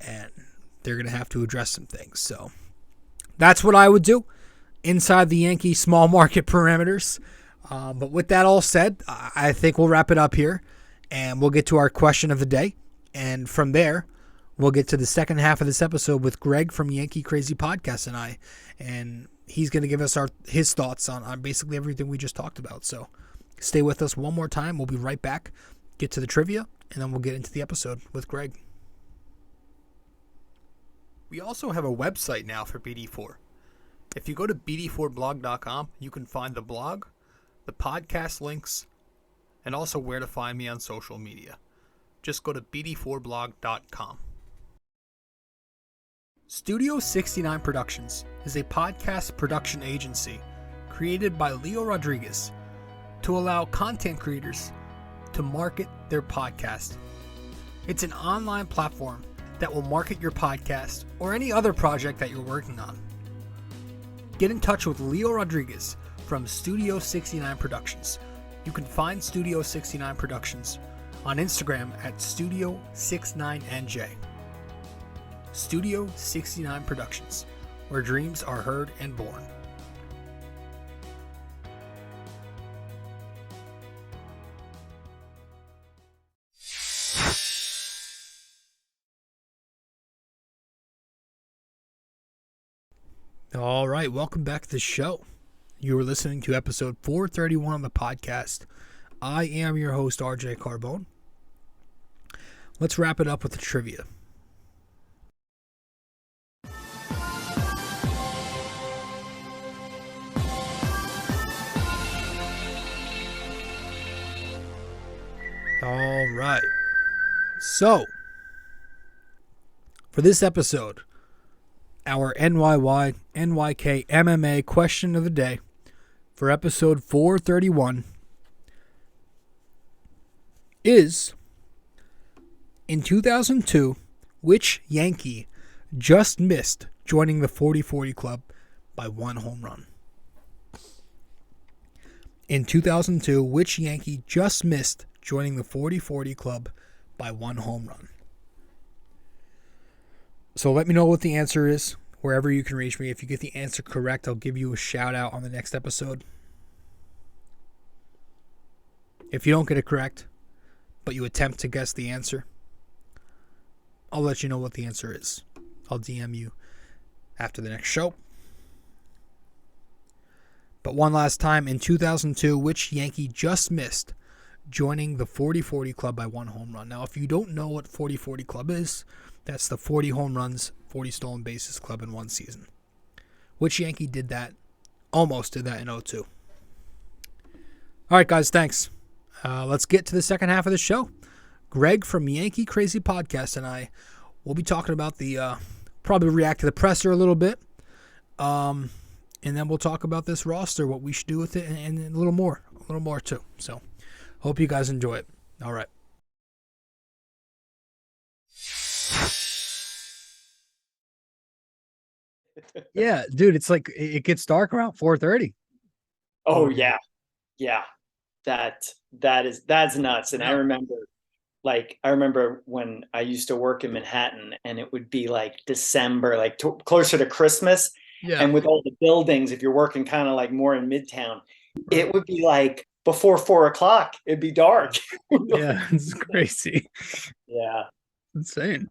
And they're going to have to address some things. So that's what I would do inside the Yankee small market parameters. But with that all said, I think we'll wrap it up here. And we'll get to our question of the day. And from there, we'll get to the second half of this episode with Greg from Yankee Crazy Podcast and I. And he's going to give us his thoughts on basically everything we just talked about. So stay with us one more time. We'll be right back. Get to the trivia, and then we'll get into the episode with Greg. We also have a website now for BD4. If you go to BD4blog.com, you can find the blog, the podcast links, and also where to find me on social media. Just go to BD4blog.com. Studio 69 Productions is a podcast production agency created by Leo Rodriguez to allow content creators to market their podcast. It's an online platform that will market your podcast or any other project that you're working on. Get in touch with Leo Rodriguez from Studio 69 Productions. You can find Studio 69 Productions on Instagram at Studio69NJ. Studio 69 Productions, where dreams are heard and born. All right, welcome back to the show. You are listening to episode 431 of the podcast. I am your host, RJ Carbone. Let's wrap it up with the trivia. All right. So, for this episode, our NYY-NYK-MMA question of the day for episode 431 is, in 2002, which Yankee just missed joining the 40-40 club by one home run? In 2002, which Yankee just missed joining the 40-40 club by one home run? So let me know what the answer is wherever you can reach me. If you get the answer correct, I'll give you a shout out on the next episode. If you don't get it correct, but you attempt to guess the answer, I'll let you know what the answer is. I'll DM you after the next show. But one last time, in 2002, which Yankee just missed joining the 40-40 club by one home run? Now, if you don't know what 40-40 club is, that's the 40 home runs, 40 stolen bases club in one season. Which Yankee did that? Almost did that in 2002. All right, guys, thanks. Let's get to the second half of the show. Greg from Yankee Crazy Podcast and I will be talking about the, probably react to the presser a little bit. And then we'll talk about this roster, what we should do with it, and a little more too. So, hope you guys enjoy it. All right. Yeah, dude, it's like it gets dark around 4:30.
Oh yeah. That's nuts. And I remember when I used to work in Manhattan, and it would be like December, like closer to Christmas.
Yeah.
And with all the buildings, if you're working kind of like more in Midtown, it would be like before 4 o'clock, it'd be dark.
Yeah, it's crazy.
Yeah.
Insane.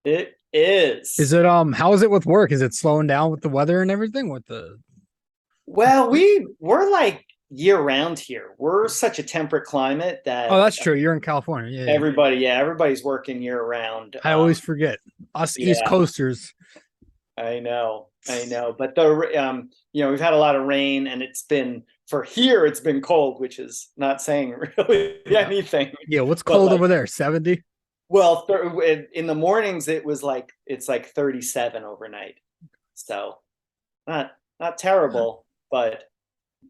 It is.
Is it how is it with work? Is it slowing down with the weather and everything?
Well, we're like year round here. We're such a temperate climate that
that's true. You're in California. Yeah.
Everybody's working year round.
I always forget. Us East Coasters.
I know. But we've had a lot of rain, and it's been cold, which is not saying really anything.
Yeah, what's cold over there? 70?
Well, in the mornings it's like 37 overnight. So not terrible, but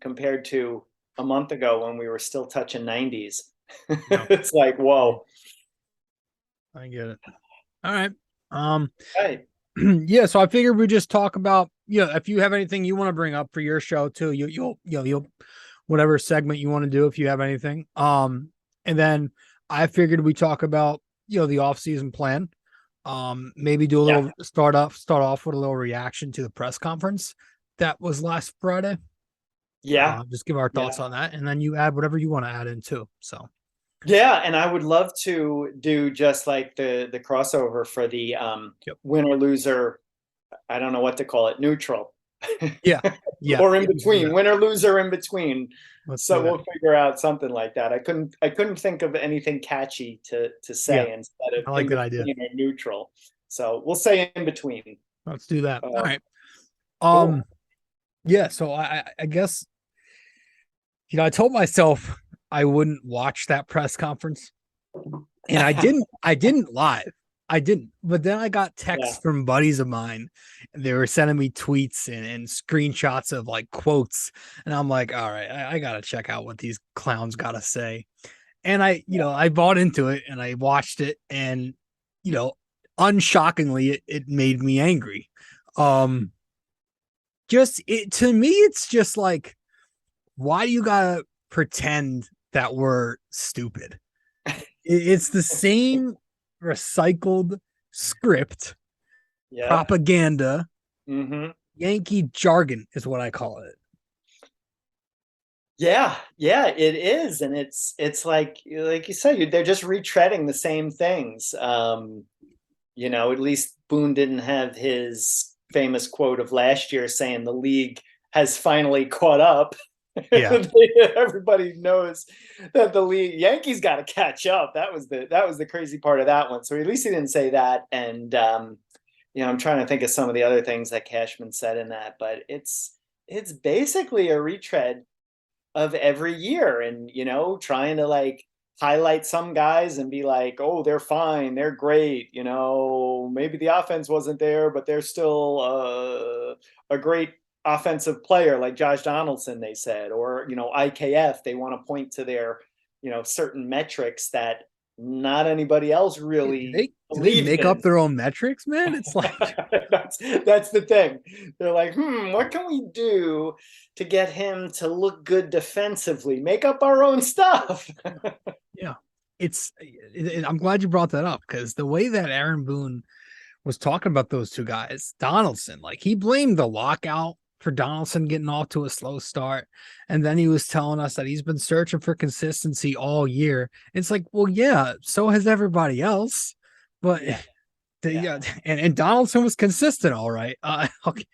compared to a month ago when we were still touching 90s, it's like, whoa.
I get it. All right.
Right.
Yeah, so I figured we just talk about, if you have anything you want to bring up for your show too, you'll whatever segment you want to do, if you have anything. And then I figured we talk about, the off-season plan. Maybe do a little start off with a little reaction to the press conference that was last Friday.
Yeah.
Just give our thoughts on that, and then you add whatever you want to add in too. So
yeah, and I would love to do just like the crossover for the winner loser. I don't know what to call it, neutral.
Yeah.
Or in between,
yeah.
winner loser in between.
So
we'll figure out something like that. I couldn't think of anything catchy to say instead of
I like that idea.
Neutral. So we'll say in between.
Let's do that. All right.
Cool.
Yeah. So I guess, I told myself I wouldn't watch that press conference, and I didn't live. I didn't. But then I got texts from buddies of mine, and they were sending me tweets and screenshots of like quotes. And I'm like, all right, I got to check out what these clowns got to say. And I bought into it and I watched it, and, unshockingly, it made me angry. To me, it's just like, why do you gotta pretend that we're stupid? It's the same recycled script,
Yeah.
propaganda,
Mm-hmm.
Yankee jargon is what I call it.
Yeah, it is, and it's like you said, they're just retreading the same things. At least Boone didn't have his famous quote of last year saying the league has finally caught up.
Yeah.
Everybody knows that the league Yankees got to catch up. That was the crazy part of that one. So at least he didn't say that. And I'm trying to think of some of the other things that Cashman said in that, but it's basically a retread of every year, and trying to like highlight some guys and be like, oh, they're fine, they're great, maybe the offense wasn't there, but they're still a great offensive player, like Josh Donaldson, they said, or IKF, they want to point to their certain metrics that not anybody else really
Do they make up
in.
their own metrics, man? It's like
that's the thing. They're like, what can we do to get him to look good defensively? Make up our own stuff.
yeah. I'm glad you brought that up, because the way that Aaron Boone was talking about those two guys, Donaldson, like he blamed the lockout for Donaldson getting off to a slow start. And then he was telling us that he's been searching for consistency all year. It's like, well, yeah, so has everybody else. But and Donaldson was consistent, all right. Okay.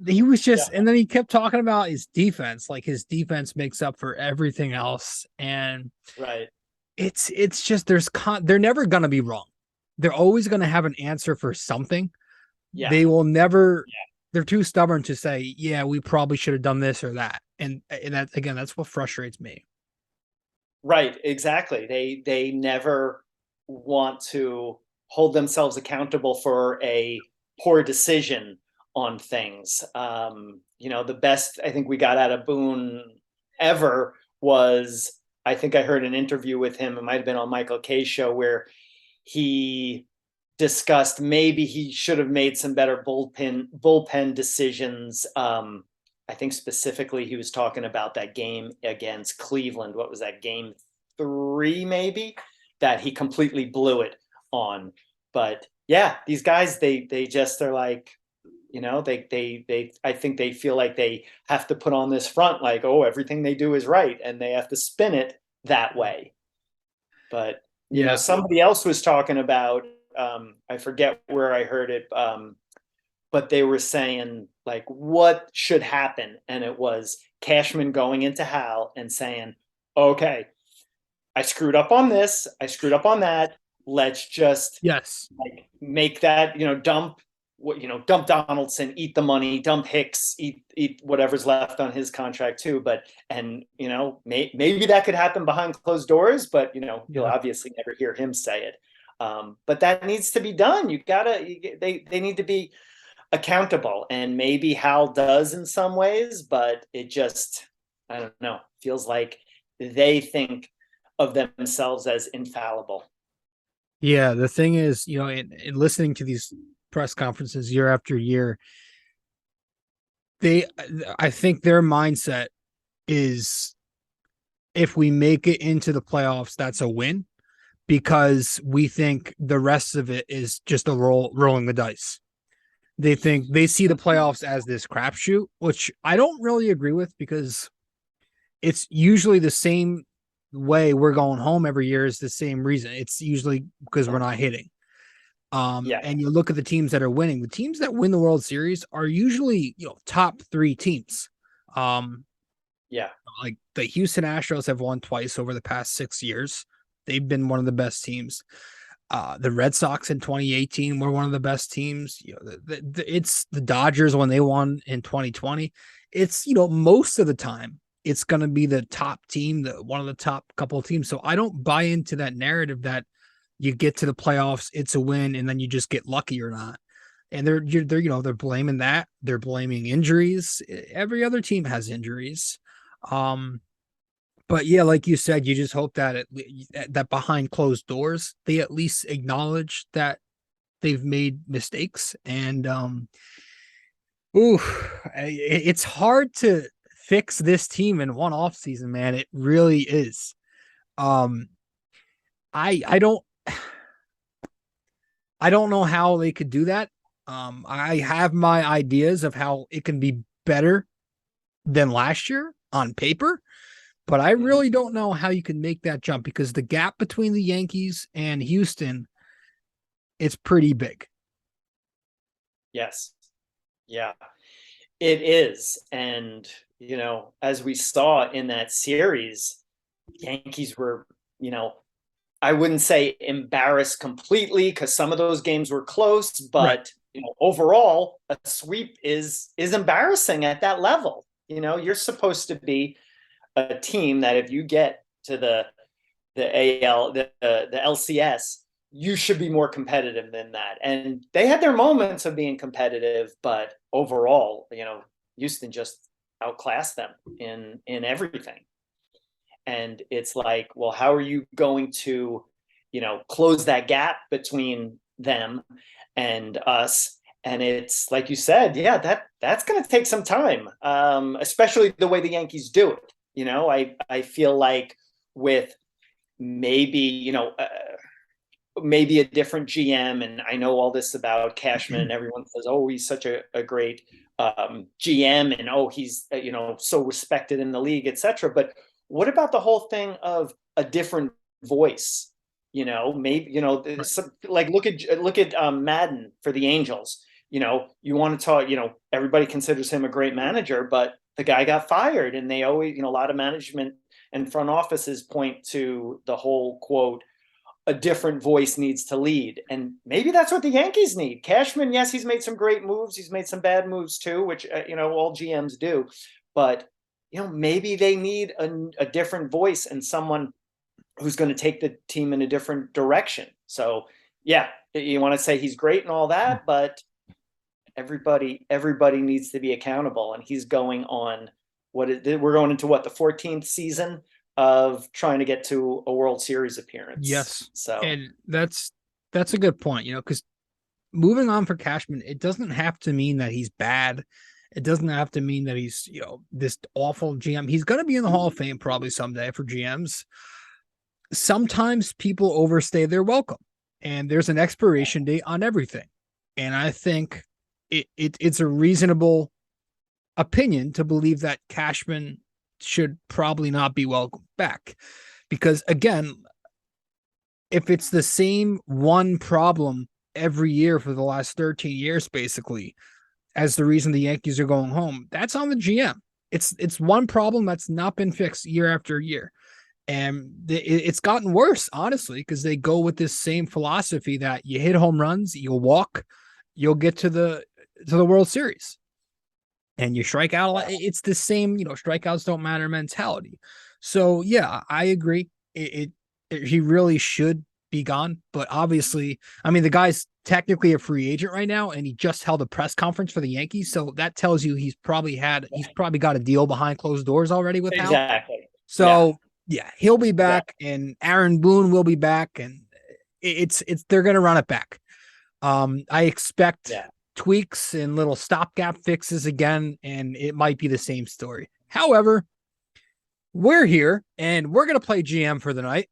He was just, and then he kept talking about his defense, like his defense makes up for everything else. And
right.
It's just they're never gonna be wrong. They're always gonna have an answer for something.
Yeah.
They will never. Yeah. They're too stubborn to say, yeah, we probably should have done this or that. And that, again, that's what frustrates me.
Right, exactly. They never want to hold themselves accountable for a poor decision on things. The best I think we got out of Boone ever was, I think I heard an interview with him, it might have been on Michael K's show, where he discussed maybe he should have made some better bullpen decisions. I think specifically he was talking about that game against Cleveland. What was that, game 3 maybe, that he completely blew it on. But yeah, these guys, they just are like, they I think they feel like they have to put on this front like, oh, everything they do is right, and they have to spin it that way. But somebody else was talking about, I forget where I heard it, but they were saying like, what should happen? And it was Cashman going into Hal and saying, okay, I screwed up on this, I screwed up on that. Let's just like make that, dump Donaldson, eat the money, dump Hicks, eat whatever's left on his contract too. But, and maybe that could happen behind closed doors, but you'll obviously never hear him say it. But that needs to be done. They need to be accountable, and maybe Hal does in some ways, but it just, I don't know, feels like they think of themselves as infallible.
Yeah, the thing is, in listening to these press conferences year after year, I think their mindset is, if we make it into the playoffs, that's a win, because we think the rest of it is just a rolling the dice. They see the playoffs as this crapshoot, which I don't really agree with, because it's usually the same way we're going home every year is the same reason. It's usually because we're not hitting. And you look at the teams that are winning. The teams that win the World Series are usually, top 3 teams. Like the Houston Astros have won twice over the past 6 years. They've been one of the best teams. The Red Sox in 2018 were one of the best teams. It's the Dodgers when they won in 2020. It's, most of the time it's going to be the top team, one of the top couple of teams. So I don't buy into that narrative that you get to the playoffs, it's a win, and then you just get lucky or not. And they're blaming that. They're blaming injuries. Every other team has injuries. But yeah, like you said, you just hope that that behind closed doors, they at least acknowledge that they've made mistakes. And it's hard to fix this team in one offseason, man. It really is. I don't know how they could do that. I have my ideas of how it can be better than last year on paper, but I really don't know how you can make that jump because the gap between the Yankees and Houston, it's pretty big.
Yes. Yeah, it is. And, as we saw in that series, Yankees were, I wouldn't say embarrassed completely because some of those games were close, but overall, a sweep is embarrassing at that level. You're supposed to be a team that if you get to the AL, the LCS, you should be more competitive than that. And they had their moments of being competitive, but overall, Houston just outclassed them in everything. And it's like, well, how are you going to, close that gap between them and us? And it's like you said, yeah, that's going to take some time, especially the way the Yankees do it. I feel like with maybe, maybe a different GM, and I know all this about Cashman, and everyone says, oh, he's such a great GM, and oh, he's so respected in the league, etc. But what about the whole thing of a different voice? Maybe like look at Madden for the Angels. You want to talk. Everybody considers him a great manager, but the guy got fired, and they always, a lot of management and front offices point to the whole quote, a different voice needs to lead. And maybe that's what the Yankees need. Cashman, yes, he's made some great moves. He's made some bad moves too, which, all GMs do. But, maybe they need a different voice and someone who's going to take the team in a different direction. So, yeah, you want to say he's great and all that, but everybody needs to be accountable. And he's going on we're going into the 14th season of trying to get to a World Series appearance.
Yes.
So,
and that's a good point, because moving on for Cashman, it doesn't have to mean that he's bad. It doesn't have to mean that he's, this awful GM. He's going to be in the Hall of Fame probably someday for GMs. Sometimes people overstay their welcome, and there's an expiration date on everything. And I think it's a reasonable opinion to believe that Cashman should probably not be welcomed back, because again, if it's the same one problem every year for the last 13 years, basically, as the reason the Yankees are going home, that's on the GM. It's one problem that's not been fixed year after year. And it's gotten worse, honestly, because they go with this same philosophy that you hit home runs, you'll walk, you'll get to the World Series. And you strike out a lot. It's the same, strikeouts don't matter mentality. So yeah, I agree. He really should be gone. But obviously, the guy's technically a free agent right now, and he just held a press conference for the Yankees. So that tells you he's probably got a deal behind closed doors already with Hal.
Exactly.
So yeah, he'll be back, and Aaron Boone will be back, and they're gonna run it back. I expect tweaks and little stopgap fixes again, and it might be the same story. However, we're here and we're going to play GM for the night.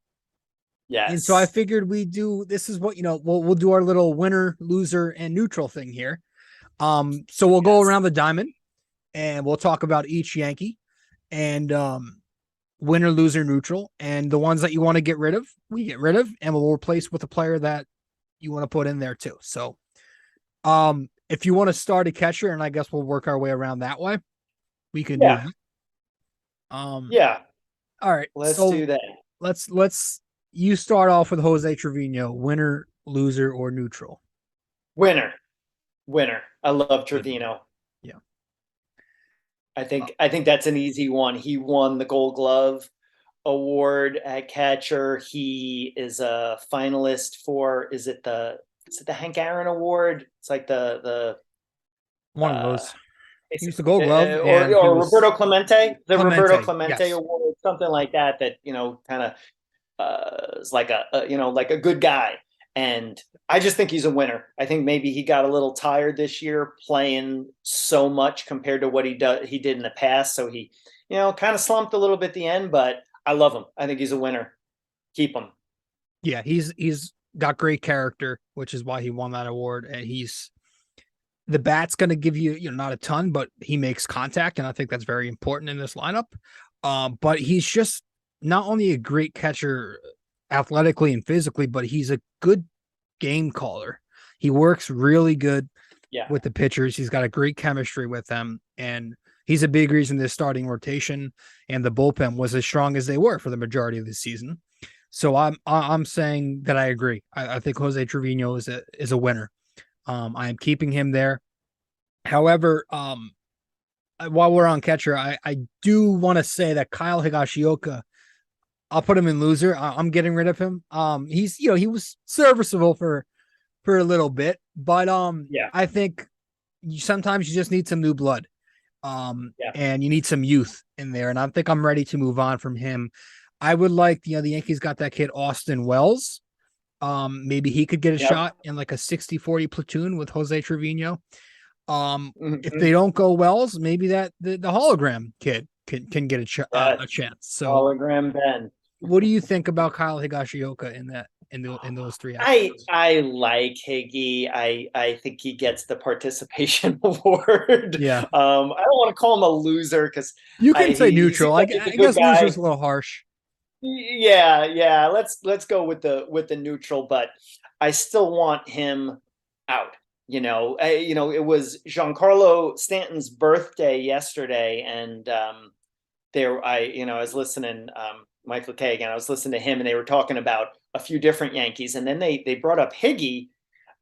Yes.
And so I figured this is what, we'll do our little winner, loser, and neutral thing here. So we'll go around the diamond and we'll talk about each Yankee and winner, loser, neutral, and the ones that you want to get rid of, we get rid of, and we'll replace with a player that you want to put in there too. So if you want to start a catcher, and I guess we'll work our way around that way, we can do that.
Yeah.
All right.
Let's do that.
Let's You start off with Jose Trevino, winner, loser, or neutral.
Winner, winner. I love Trevino.
Yeah.
I think that's an easy one. He won the Gold Glove award at catcher. He is a finalist for is it the Hank Aaron Award? It's like the
One of
uh
those. He used the Gold Glove,
or
and he was
Roberto Clemente, the Roberto
Clemente.
Clemente
Yes.
Award, something like that. That kind of is like like a good guy. And I just think he's a winner. I think maybe he got a little tired this year playing so much compared to what he did in the past. So he, kind of slumped a little bit at the end, but I love him. I think he's a winner. Keep him.
Yeah, he's got great character, which is why he won that award. And the bat's going to give you, not a ton, but he makes contact, and I think that's very important in this lineup. But he's just not only a great catcher athletically and physically, but he's a good game caller. He works really good with the pitchers. He's got a great chemistry with them, and he's a big reason this starting rotation and the bullpen was as strong as they were for the majority of the season. So I'm saying that I agree. I think Jose Trevino is a winner. I am keeping him there. However, while we're on catcher, I do want to say that Kyle Higashioka, I'll put him in loser. I'm getting rid of him. He's he was serviceable for a little bit, but I think sometimes you just need some new blood, and you need some youth in there, and I think I'm ready to move on from him. I would like the Yankees got that kid Austin Wells. Maybe he could get a shot in like a 60-40 platoon with Jose Trevino. If they don't go Wells, maybe that the hologram kid can get a chance. So
hologram Ben.
What do you think about Kyle Higashioka in those three
episodes? I like Higgy. I think he gets the participation award.
Yeah.
I don't want to call him a loser because
you can say neutral. I guess loser is a little harsh.
Yeah. Let's go with the neutral, but I still want him out. It was Giancarlo Stanton's birthday yesterday, and I was listening. Michael K again. I was listening to him, and they were talking about a few different Yankees, and then they brought up Higgy,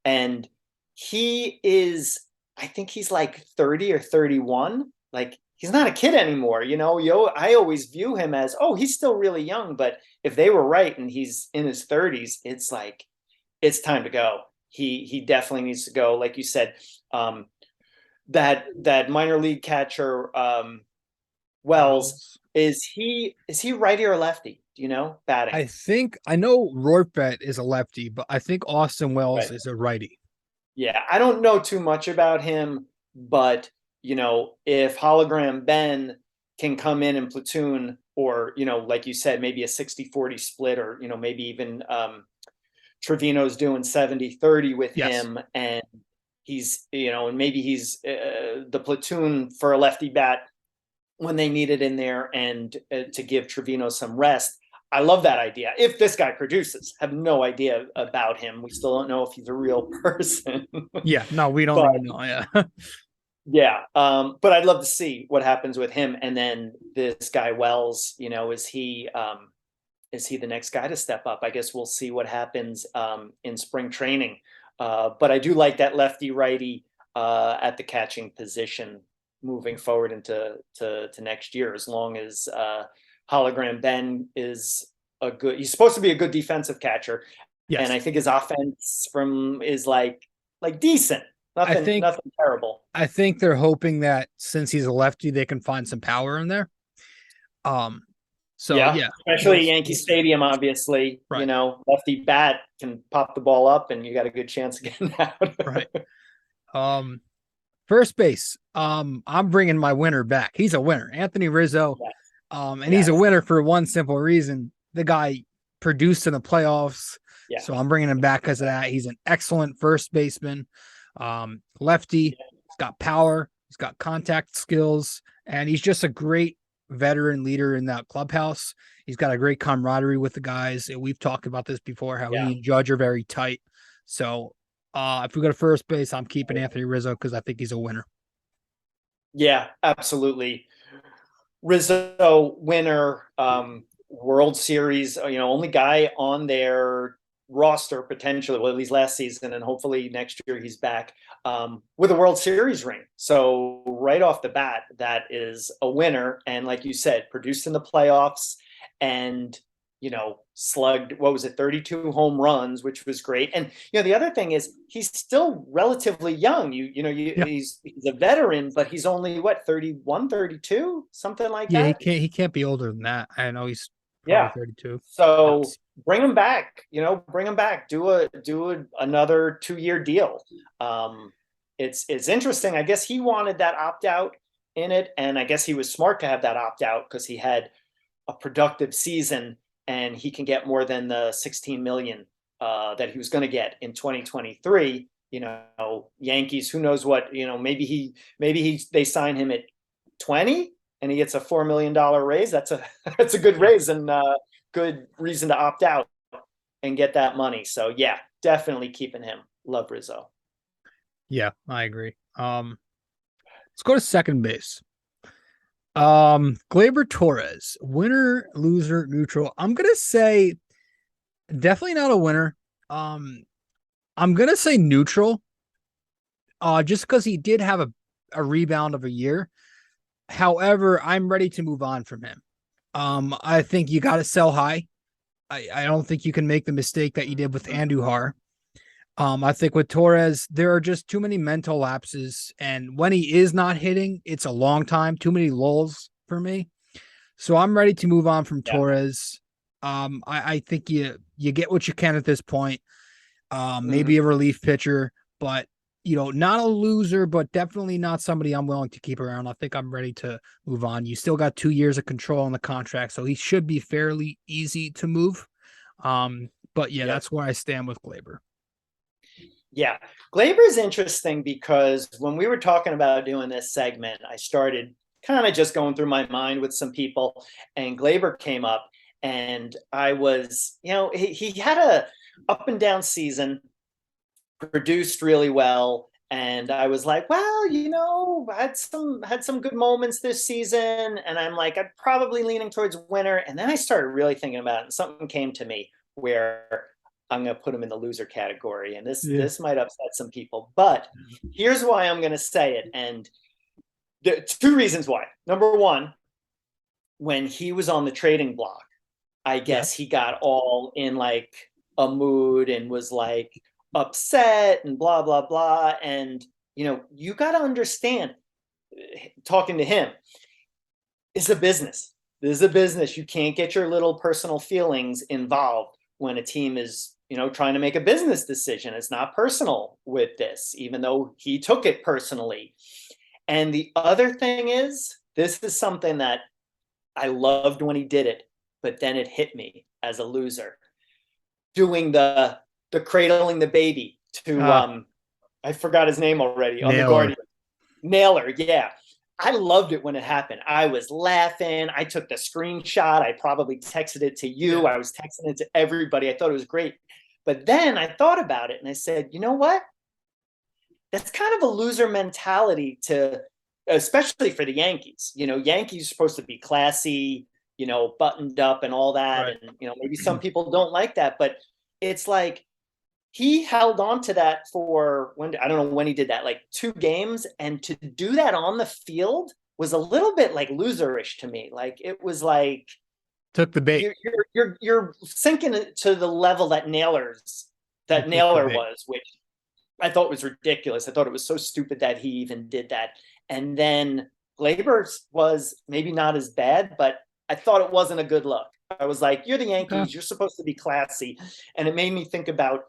and he is, I think he's like 30 or 31. Like, he's not a kid anymore. I always view him as, he's still really young, but if they were right and he's in his 30s, it's like, it's time to go. He definitely needs to go. Like you said, that minor league catcher, Wells, is he righty or lefty? Do you know, batting?
I know Rortvedt is a lefty, but I think Austin Wells is a righty.
Yeah, I don't know too much about him, but if hologram Ben can come in platoon, or like you said, maybe a 60-40 split, or maybe even Trevino's doing 70-30 with him, and he's and maybe he's the platoon for a lefty bat when they need it in there, and to give Trevino some rest. I love that idea. If this guy produces, have no idea about him. We still don't know if he's a real person.
Yeah, no, we don't even know. Yeah.
Yeah. But I'd love to see what happens with him. And then this guy Wells, is he the next guy to step up? I guess we'll see what happens in spring training. But I do like that lefty righty at the catching position moving forward into next year, as long as hologram Ben is he's supposed to be a good defensive catcher. Yes. And I think his offense is like decent. Nothing terrible.
I think they're hoping that since he's a lefty, they can find some power in there.
Especially Yankee Stadium, obviously. Right. Lefty bat can pop the ball up, and you got a good chance of getting out.
Right. First base. I'm bringing my winner back. He's a winner, Anthony Rizzo. Yes. And he's a winner for one simple reason: the guy produced in the playoffs. Yeah. So I'm bringing him back because of that. He's an excellent first baseman. Lefty. He's got power. He's got contact skills, and he's just a great veteran leader in that clubhouse. He's got a great camaraderie with the guys. We've talked about this before, how he and Judge are very tight. So if we go to first base, I'm keeping Anthony Rizzo because I think he's a winner.
Yeah, absolutely. Rizzo winner. World Series, only guy on their roster potentially, well, at least last season, and hopefully next year he's back with a World Series ring. So right off the bat, that is a winner. And like you said, produced in the playoffs and, slugged, 32 home runs, which was great. And, the other thing is he's still relatively young. He's a veteran, but he's only 31, 32, something like that.
Yeah, he can't be older than that. I know he's probably 32.
So bring him back, bring him back, do another 2-year deal. It's interesting. I guess he wanted that opt out in it. And I guess he was smart to have that opt out because he had a productive season and he can get more than the 16 million that he was going to get in 2023. Yankees, who knows what, maybe they sign him at 20 and he gets a $4 million raise. That's a good raise and good reason to opt out and get that money. So yeah, definitely keeping him. Love Rizzo.
Yeah, I agree. Let's go to second base. Gleyber Torres, winner, loser, neutral. I'm gonna say definitely not a winner. I'm gonna say neutral. Just because he did have a rebound of a year. However, I'm ready to move on from him. I think you got to sell high. I don't think you can make the mistake that you did with Andujar. I think with Torres, there are just too many mental lapses. And when he is not hitting, it's a long time, too many lulls for me. So I'm ready to move on from Torres. I think you get what you can at this point. Maybe a relief pitcher, but not a loser, but definitely not somebody I'm willing to keep around. I think I'm ready to move on. You still got 2 years of control on the contract, so he should be fairly easy to move. But that's where I stand with Gleyber.
Yeah, Gleyber is interesting because when we were talking about doing this segment, I started kind of just going through my mind with some people, and Gleyber came up, and I was, he had a up and down season, produced really well, and I was like, well, had some good moments this season, and I'm like, I'm probably leaning towards winner, and then I started really thinking about it, and something came to me where I'm going to put him in the loser category. And this might upset some people, but here's why I'm going to say it. And there are 2 reasons why. Number one, when he was on the trading block, I guess he got all in like a mood and was like upset and blah, blah, blah. And, you got to understand, talking to him, it's a business. This is a business. You can't get your little personal feelings involved when a team is trying to make a business decision. It's not personal with this, even though he took it personally. And the other thing is, this is something that I loved when he did it, but then it hit me as a loser. Doing the cradling the baby to, I forgot his name already, on the Guardian. Naylor, yeah. I loved it when it happened. I was laughing. I took the screenshot. I probably texted it to you. I was texting it to everybody. I thought it was great. But then I thought about it and I said, you know what? That's kind of a loser mentality especially for the Yankees. Yankees are supposed to be classy, buttoned up and all that. Right. And, maybe some people don't like that, but it's like he held on to that for I don't know when he did that, like 2 games. And to do that on the field was a little bit like loserish to me. Like it was like,
took the bait.
You're sinking to the level that Naylor was, which I thought was ridiculous. I thought it was so stupid that he even did that. And then Gleyber was maybe not as bad, but I thought it wasn't a good look. I was like, you're the Yankees. You're supposed to be classy. And it made me think about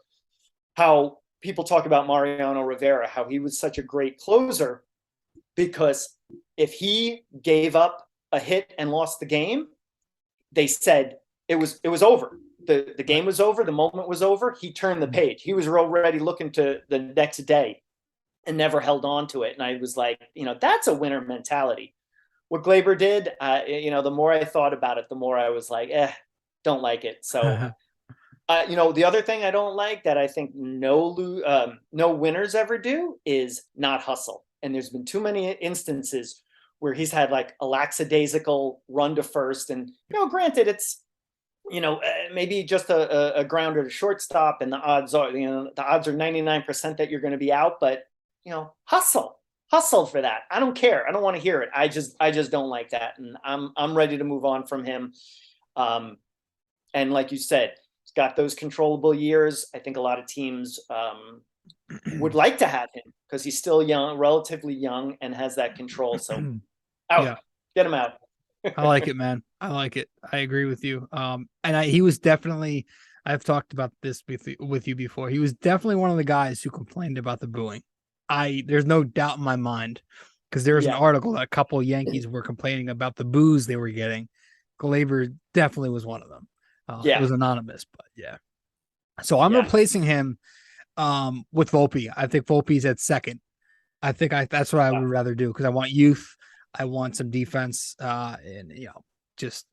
how people talk about Mariano Rivera, how he was such a great closer, because if he gave up a hit and lost the game, they said it was over. The game was over. The moment was over. He turned the page. He was already looking to the next day and never held on to it. And I was like, that's a winner mentality. What Gleyber did, the more I thought about it, the more I was like, don't like it. So, the other thing I don't like that I think no winners ever do is not hustle. And there's been too many instances where he's had like a lackadaisical run to first. And, granted, it's maybe just a grounder to shortstop, and the odds are 99% that you're going to be out, but hustle for that. I don't care. I don't want to hear it. I just don't like that. And I'm ready to move on from him. And like you said, he's got those controllable years. I think a lot of teams would like to have him because he's still young, relatively young, and has that control. So get him out.
I like it, man. I like it. I agree with you. He was definitely, I've talked about this with you before. He was definitely one of the guys who complained about the booing. There's no doubt in my mind, because there was an article that a couple of Yankees were complaining about the boos they were getting. Glaber definitely was one of them. It was anonymous, but yeah. So I'm replacing him with Volpe. I think Volpe's at second. That's what I would rather do, because I want youth. I want some defense, and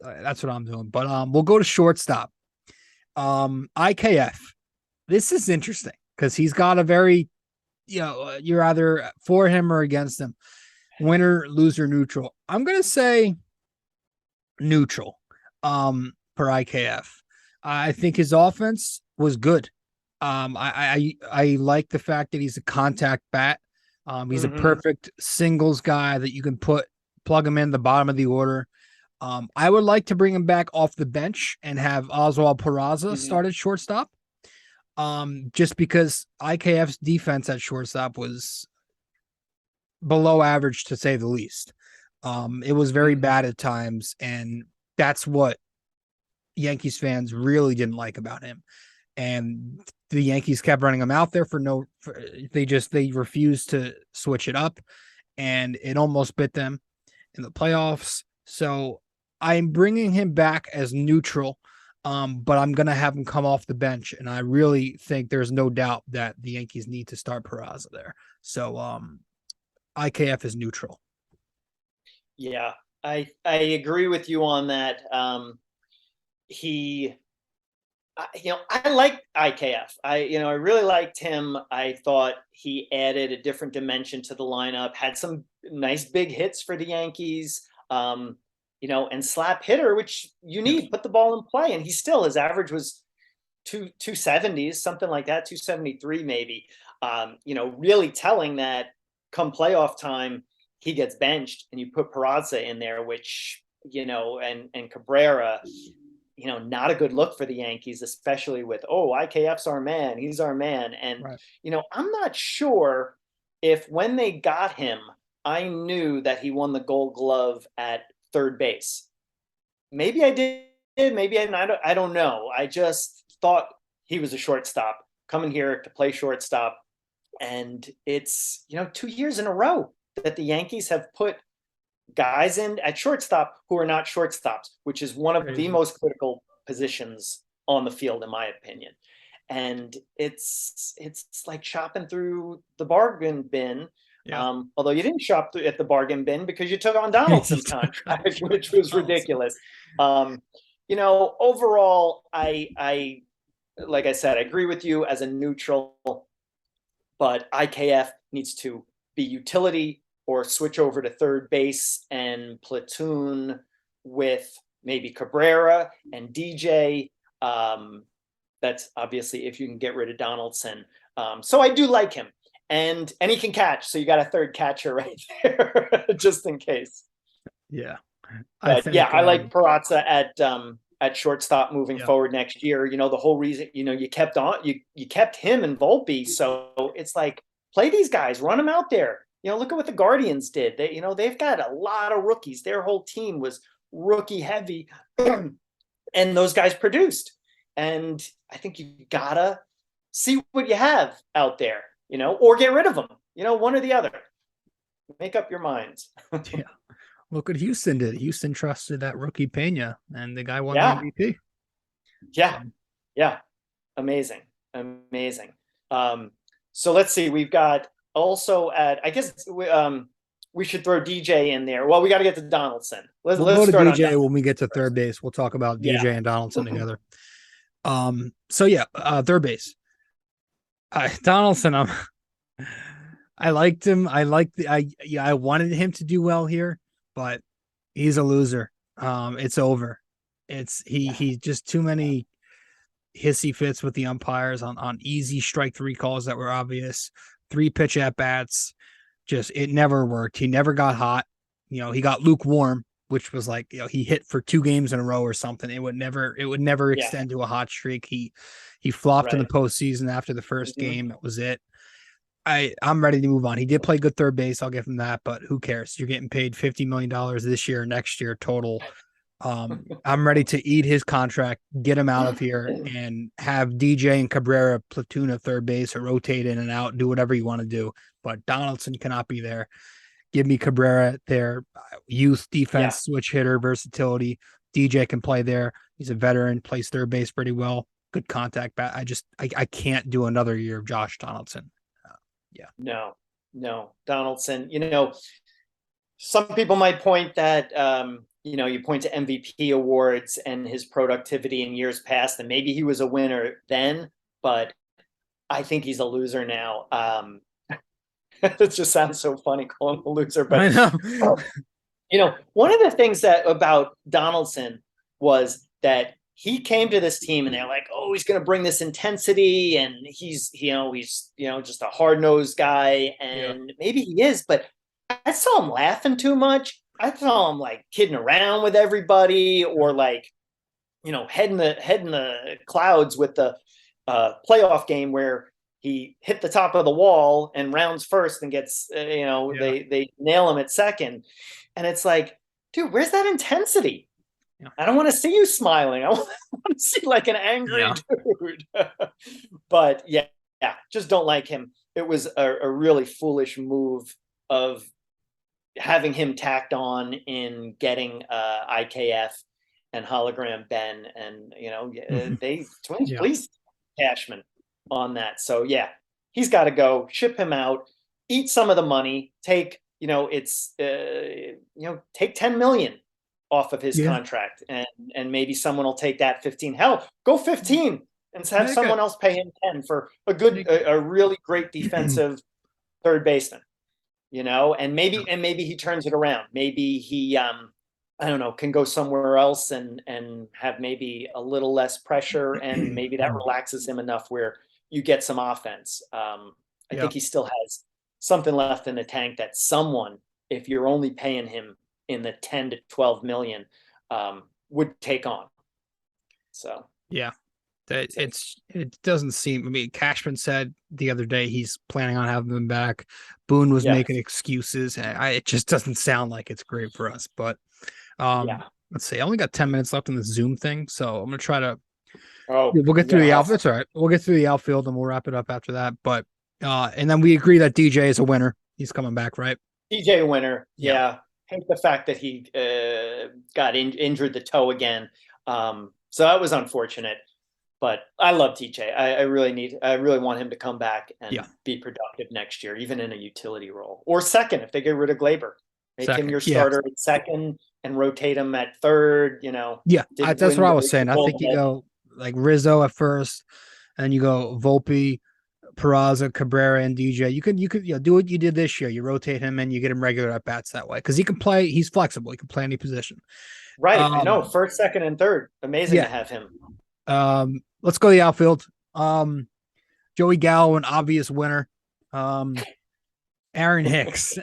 that's what I'm doing. But we'll go to shortstop. IKF. This is interesting because he's got a very, you're either for him or against him. Winner, loser, neutral. I'm gonna say neutral. For IKF. I think his offense was good. I like the fact that he's a contact bat. He's a perfect singles guy that you can plug him in the bottom of the order. I would like to bring him back off the bench and have Oswald Peraza start at shortstop. Just because IKF's defense at shortstop was below average, to say the least. It was very bad at times, and that's what Yankees fans really didn't like about him. And the Yankees kept running him out there they refused to switch it up, and it almost bit them in the playoffs. So I'm bringing him back as neutral, but I'm going to have him come off the bench. And I really think there's no doubt that the Yankees need to start Peraza there. So IKF is neutral.
Yeah, I agree with you on that. I like IKF. I really liked him. I thought he added a different dimension to the lineup, had some nice big hits for the Yankees, and slap hitter, which you need, put the ball in play. And his average was 270s, something like that, 273 maybe, really telling that come playoff time, he gets benched and you put Peraza in there, which, and Cabrera, not a good look for the Yankees, especially with, IKF's our man. He's our man. And, I'm not sure if when they got him, I knew that he won the Gold Glove at third base. Maybe I did. Maybe I don't know. I just thought he was a shortstop coming here to play shortstop. And it's, 2 years in a row that the Yankees have put guys in at shortstop who are not shortstops, which is one of the most critical positions on the field, in my opinion. And it's like shopping through the bargain bin. Yeah. Although you didn't shop at the bargain bin because you took on Donaldson's contract, which was ridiculous. Overall, I like I said, I agree with you as a neutral, but IKF needs to be utility or switch over to third base and platoon with maybe Cabrera and DJ. That's obviously if you can get rid of Donaldson. So I do like him. And he can catch. So you got a third catcher right there, just in case.
Yeah.
I like Peraza at shortstop moving forward next year. The whole reason, you kept him and Volpe. So it's like, play these guys, run them out there. Look at what the Guardians did. They've got a lot of rookies. Their whole team was rookie heavy, and those guys produced. And I think you gotta see what you have out there, or get rid of them, one or the other. Make up your minds.
Yeah. Look what Houston did. Houston trusted that rookie Pena, and the guy won the MVP.
Yeah. Yeah. Amazing. So let's see. We've got also I guess we should throw DJ in there. Well, we got to get to Donaldson.
Let's go to DJ when we get to third base. We'll talk about DJ and Donaldson together. Third base. Donaldson, I liked him. I wanted him to do well here, but he's a loser. It's over. He just too many hissy fits with the umpires on easy strike three calls that were obvious. 3-pitch at bats, just it never worked. He never got hot. He got lukewarm, which was like, he hit for 2 games in a row or something. It would never
Yeah.
extend to a hot streak. He flopped in the
Right.
postseason after the 1st
Mhm.
game. That was it. I'm ready to move on. He did play good third base. I'll give him that, but who cares? You're getting paid $50 million this year, next year total. I'm ready to eat his contract, get him out of here, and have DJ and Cabrera platoon at third base or rotate in and out, do whatever you want to do. But Donaldson cannot be there. Give me Cabrera there. Youth, defense,
Yeah.
switch hitter, versatility. DJ can play there. He's a veteran, plays third base pretty well. Good contact bat. I can't do another year of Josh Donaldson.
No, Donaldson. Some people might point that you point to MVP awards and his productivity in years past, and maybe he was a winner then, but I think he's a loser now. It just sounds so funny calling him a loser, but
I know.
one of the things that about Donaldson was that he came to this team and they're like, oh, he's going to bring this intensity and he's just a hard-nosed guy, and maybe he is, but I saw him laughing too much. I saw him like kidding around with everybody, or like, head in the clouds with the playoff game where he hit the top of the wall and rounds first and gets, they nail him at second. And it's like, dude, where's that intensity?
Yeah.
I don't want to see you smiling. I want to see like an angry dude. But yeah, just don't like him. It was a really foolish move of having him tacked on in getting IKF and hologram Ben, and they Twins please Cashman on that. So yeah, he's got to go. Ship him out. Eat some of the money. Take take 10 million off of his contract, and maybe someone will take that 15. Hell, go 15 and have someone else pay him 10 for a really great defensive third baseman. And maybe he turns it around. Maybe he I don't know, can go somewhere else and have maybe a little less pressure, and maybe that relaxes him enough where you get some offense. I think he still has something left in the tank that someone, if you're only paying him in the 10 to 12 million, would take on. So
yeah, it doesn't seem. I mean, Cashman said the other day he's planning on having them back. Boone was making excuses. It just doesn't sound like it's great for us. But let's see. I only got 10 minutes left in the Zoom thing, so I'm gonna try to. We'll get through the outfield. That's all right. We'll get through the outfield and we'll wrap it up after that. But and then we agree that DJ is a winner. He's coming back, right?
DJ a winner. Yeah. Hate the fact that he got injured the toe again. So that was unfortunate. But I love TJ. I really want him to come back and be productive next year, even in a utility role, or second if they get rid of Glaber. Make him your starter at second and rotate him at third.
Yeah, that's what I was saying. I think you go like Rizzo at first, and you go Volpe, Peraza, Cabrera, and DJ. You could do what you did this year. You rotate him and you get him regular at bats that way because he can play. He's flexible. He can play any position.
Right. I know. First, second, and third. Amazing to have him.
Let's go to the outfield. Joey Gallo, an obvious winner. Aaron Hicks.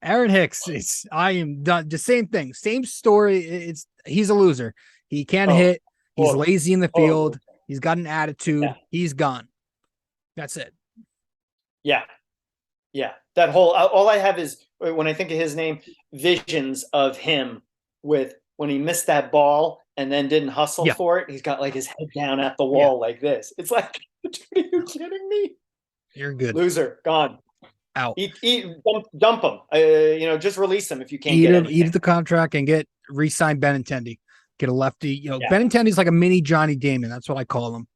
Aaron Hicks. I am done. The same thing. Same story. He's a loser. He can't hit. He's lazy in the field. He's got an attitude. Yeah. He's gone. That's it. Yeah. That whole, all I have is, when I think of his name, visions of him with when he missed that ball and then didn't hustle for it. He's got like his head down at the wall like this. It's like, are you kidding me? You're good. Loser, gone. Out. Dump him. Just release him if you can't get anything. Eat the contract and re-sign Benintendi. Get a lefty. Benintendi's like a mini Johnny Damon. That's what I call him.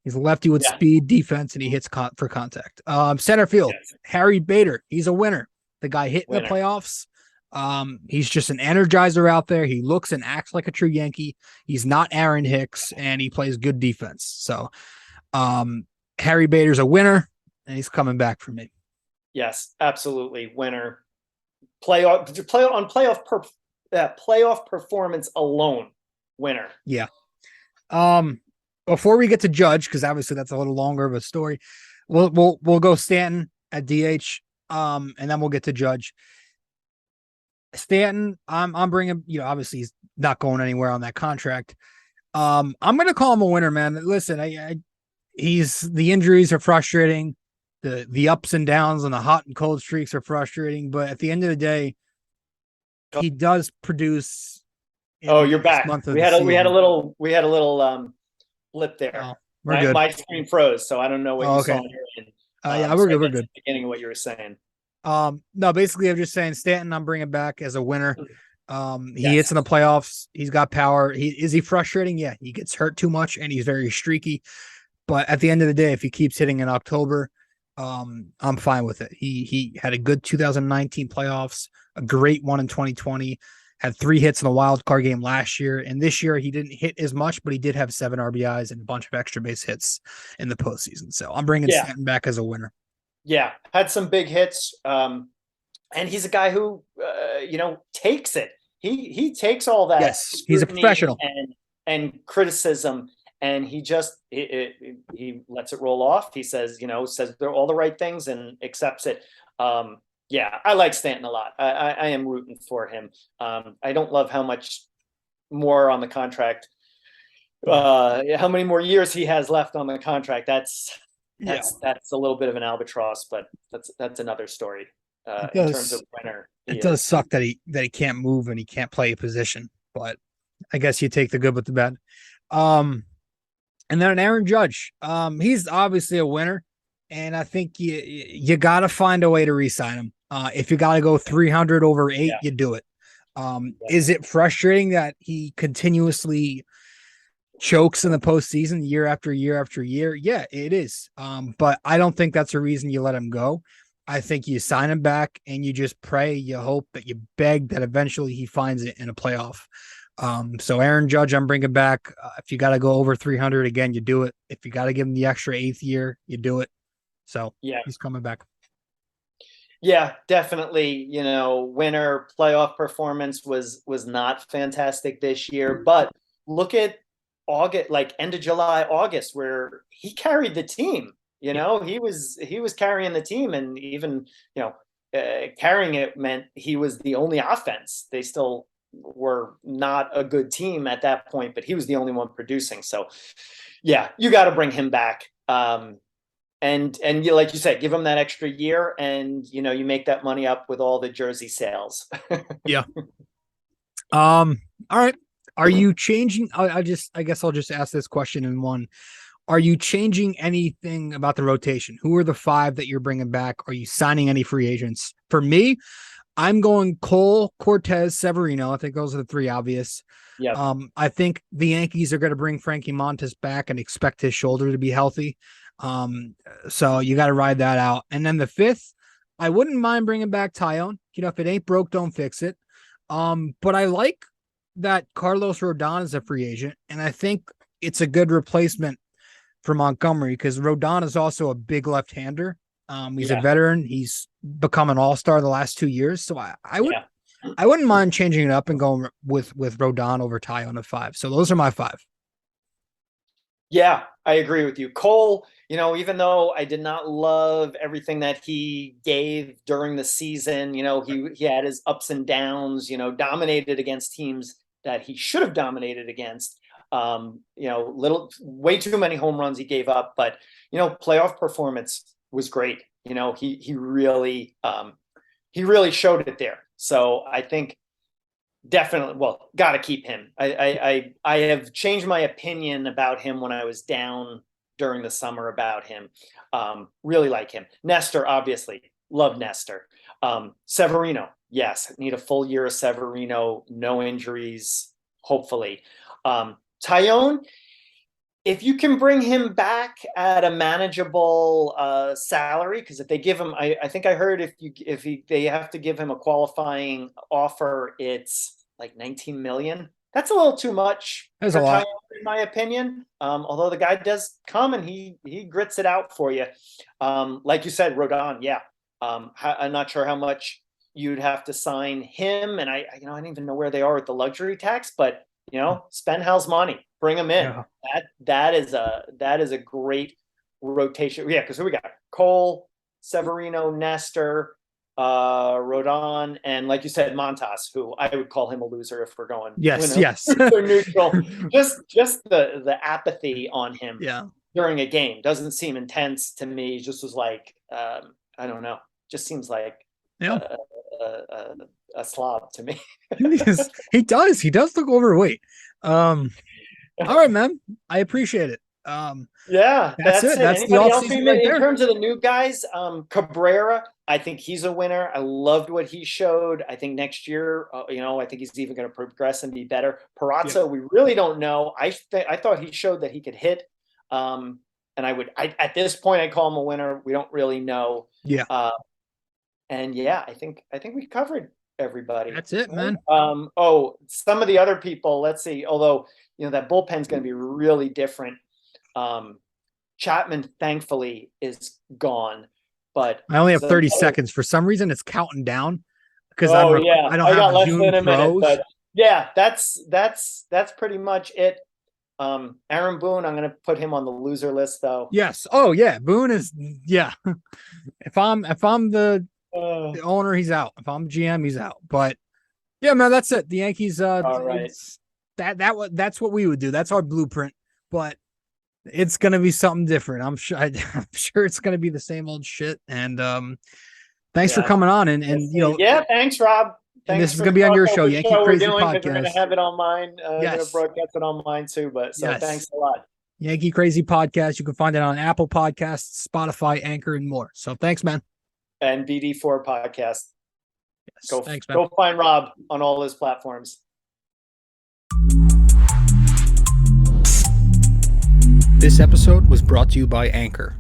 He's a lefty with speed, defense, and he hits for contact. Center field, Harry Bader. He's a winner. The guy hit in the playoffs. He's just an energizer out there. He looks and acts like a true Yankee. He's not Aaron Hicks, and he plays good defense. So Harry Bader's a winner, and he's coming back for me. Yes, absolutely. Winner. Playoff performance alone.
winner.
Yeah. Before we get to Judge, because obviously that's a little longer of a story, we'll go Stanton at DH, and then we'll get to Judge. Stanton, I'm bringing, obviously he's not going anywhere on that contract. I'm going to call him a winner, man. Listen, the injuries are frustrating. The ups and downs and the hot and cold streaks are frustrating, but at the end of the day, he does produce.
Oh, you're back. We had a little blip there.
Oh, we're good.
My screen froze, so I don't know what you saw on your end.
Yeah, we're good. We're good.
The beginning of what you were saying.
No, basically, I'm just saying Stanton, I'm bringing back as a winner. He hits in the playoffs. He's got power. Is he frustrating? Yeah, he gets hurt too much, and he's very streaky. But at the end of the day, if he keeps hitting in October, I'm fine with it. He had a good 2019 playoffs, a great one in 2020. Had 3 hits in the wild card game last year, and this year he didn't hit as much, but he did have 7 RBIs and a bunch of extra base hits in the postseason. So I'm bringing Stanton back as a winner.
Yeah, had some big hits, and he's a guy who, takes it. He takes all that.
Yes, he's a professional
and criticism, and he just he lets it roll off. He says they're all the right things and accepts it. Yeah, I like Stanton a lot. I am rooting for him. I don't love how much more on the contract, how many more years he has left on the contract. That's a little bit of an albatross, but that's another story. In terms of winner,
it does suck that he can't move and he can't play a position, but I guess you take the good with the bad. And then Aaron Judge, he's obviously a winner, and I think you got to find a way to re-sign him. If you got to go 300 over 8, you do it. Is it frustrating that he continuously chokes in the postseason year after year after year? Yeah, it is. But I don't think that's a reason you let him go. I think you sign him back and you just pray, you hope, that you beg that eventually he finds it in a playoff. So Aaron Judge, I'm bringing back. If you got to go over 300 again, you do it. If you got to give him the extra 8th year, you do it. So he's coming back.
Yeah, definitely. Winner playoff performance was not fantastic this year, but look at August, like end of July, August, where he carried the team. He was carrying the team, and even carrying it meant he was the only offense. They still were not a good team at that point, but he was the only one producing. So yeah, you got to bring him back. And you, like you said, give him that extra year, and you make that money up with all the jersey sales.
Yeah. All right. Are you changing? I guess I'll just ask this question in one. Are you changing anything about the rotation? Who are the 5 that you're bringing back? Are you signing any free agents? For me, I'm going Cole, Cortez, Severino. I think those are the 3 obvious.
Yeah.
I think the Yankees are going to bring Frankie Montas back and expect his shoulder to be healthy. So you got to ride that out. And then the 5th, I wouldn't mind bringing back Tyone. If it ain't broke, don't fix it. But I like that Carlos Rodon is a free agent, and I think it's a good replacement for Montgomery, because Rodon is also a big left-hander. He's a veteran. He's become an all-star the last 2 years. So I wouldn't mind changing it up and going with Rodon over Tyone at 5. So those are my 5.
Yeah, I agree with you. Cole, even though I did not love everything that he gave during the season, he had his ups and downs, dominated against teams that he should have dominated against. Way too many home runs he gave up, but playoff performance was great. He really showed it there. So I think definitely, got to keep him. I have changed my opinion about him when I was down during the summer about him. Really like him. Nestor, obviously, love Nestor. Severino, yes, need a full year of Severino, no injuries, hopefully. Tyone, if you can bring him back at a manageable salary, because if they give him, I think I heard they have to give him a qualifying offer, it's like 19 million. That's a little too much.
That's a lot,
in my opinion. Although the guy does come and he grits it out for you. Like you said, Rodon, yeah. I'm not sure how much you'd have to sign him, and I don't even know where they are with the luxury tax, but spend Hal's money, bring him in.
Yeah.
That is a great rotation. Yeah, because we got Cole, Severino, Nestor, Rodon, and like you said, Montas, who I would call him a loser if we're going
Yes.
or neutral. Just the apathy on him during a game doesn't seem intense to me. Just was like I don't know. Just seems like a slob to me.
He does look overweight. All right, man. I appreciate it. That's it. That's the offseason right there.
In terms of the new guys, Cabrera, I think he's a winner. I loved what he showed. I think next year, I think he's even going to progress and be better. Peraza, we really don't know. I thought he showed that he could hit. And at this point, I call him a winner. We don't really know.
Yeah.
I think we covered everybody.
That's it, man.
Some of the other people, let's see, although, that bullpen's going to be really different. Chapman, thankfully, is gone, but
I only have 30 seconds. For some reason, it's counting down because I
got less than a minute. But yeah, that's pretty much it. Aaron Boone, I'm going to put him on the loser list, though.
Yes. Oh yeah, Boone is. Yeah. If I'm the owner, he's out. If I'm GM, he's out. But yeah, man, that's it. The Yankees.
All right.
That's what we would do. That's our blueprint. But it's gonna be something different. I'm sure it's gonna be the same old shit. And thanks for coming on. And
thanks, Rob.
And this is gonna be on your show, Yankee Crazy Podcast.
We're gonna have it on mine.
Yes.
Broadcast it on mine too. But thanks a lot.
Yankee Crazy Podcast. You can find it on Apple Podcasts, Spotify, Anchor, and more. So thanks, man.
And BD4 podcast.
Yes. Thanks, man.
Go find Rob on all his platforms.
This episode was brought to you by Anchor.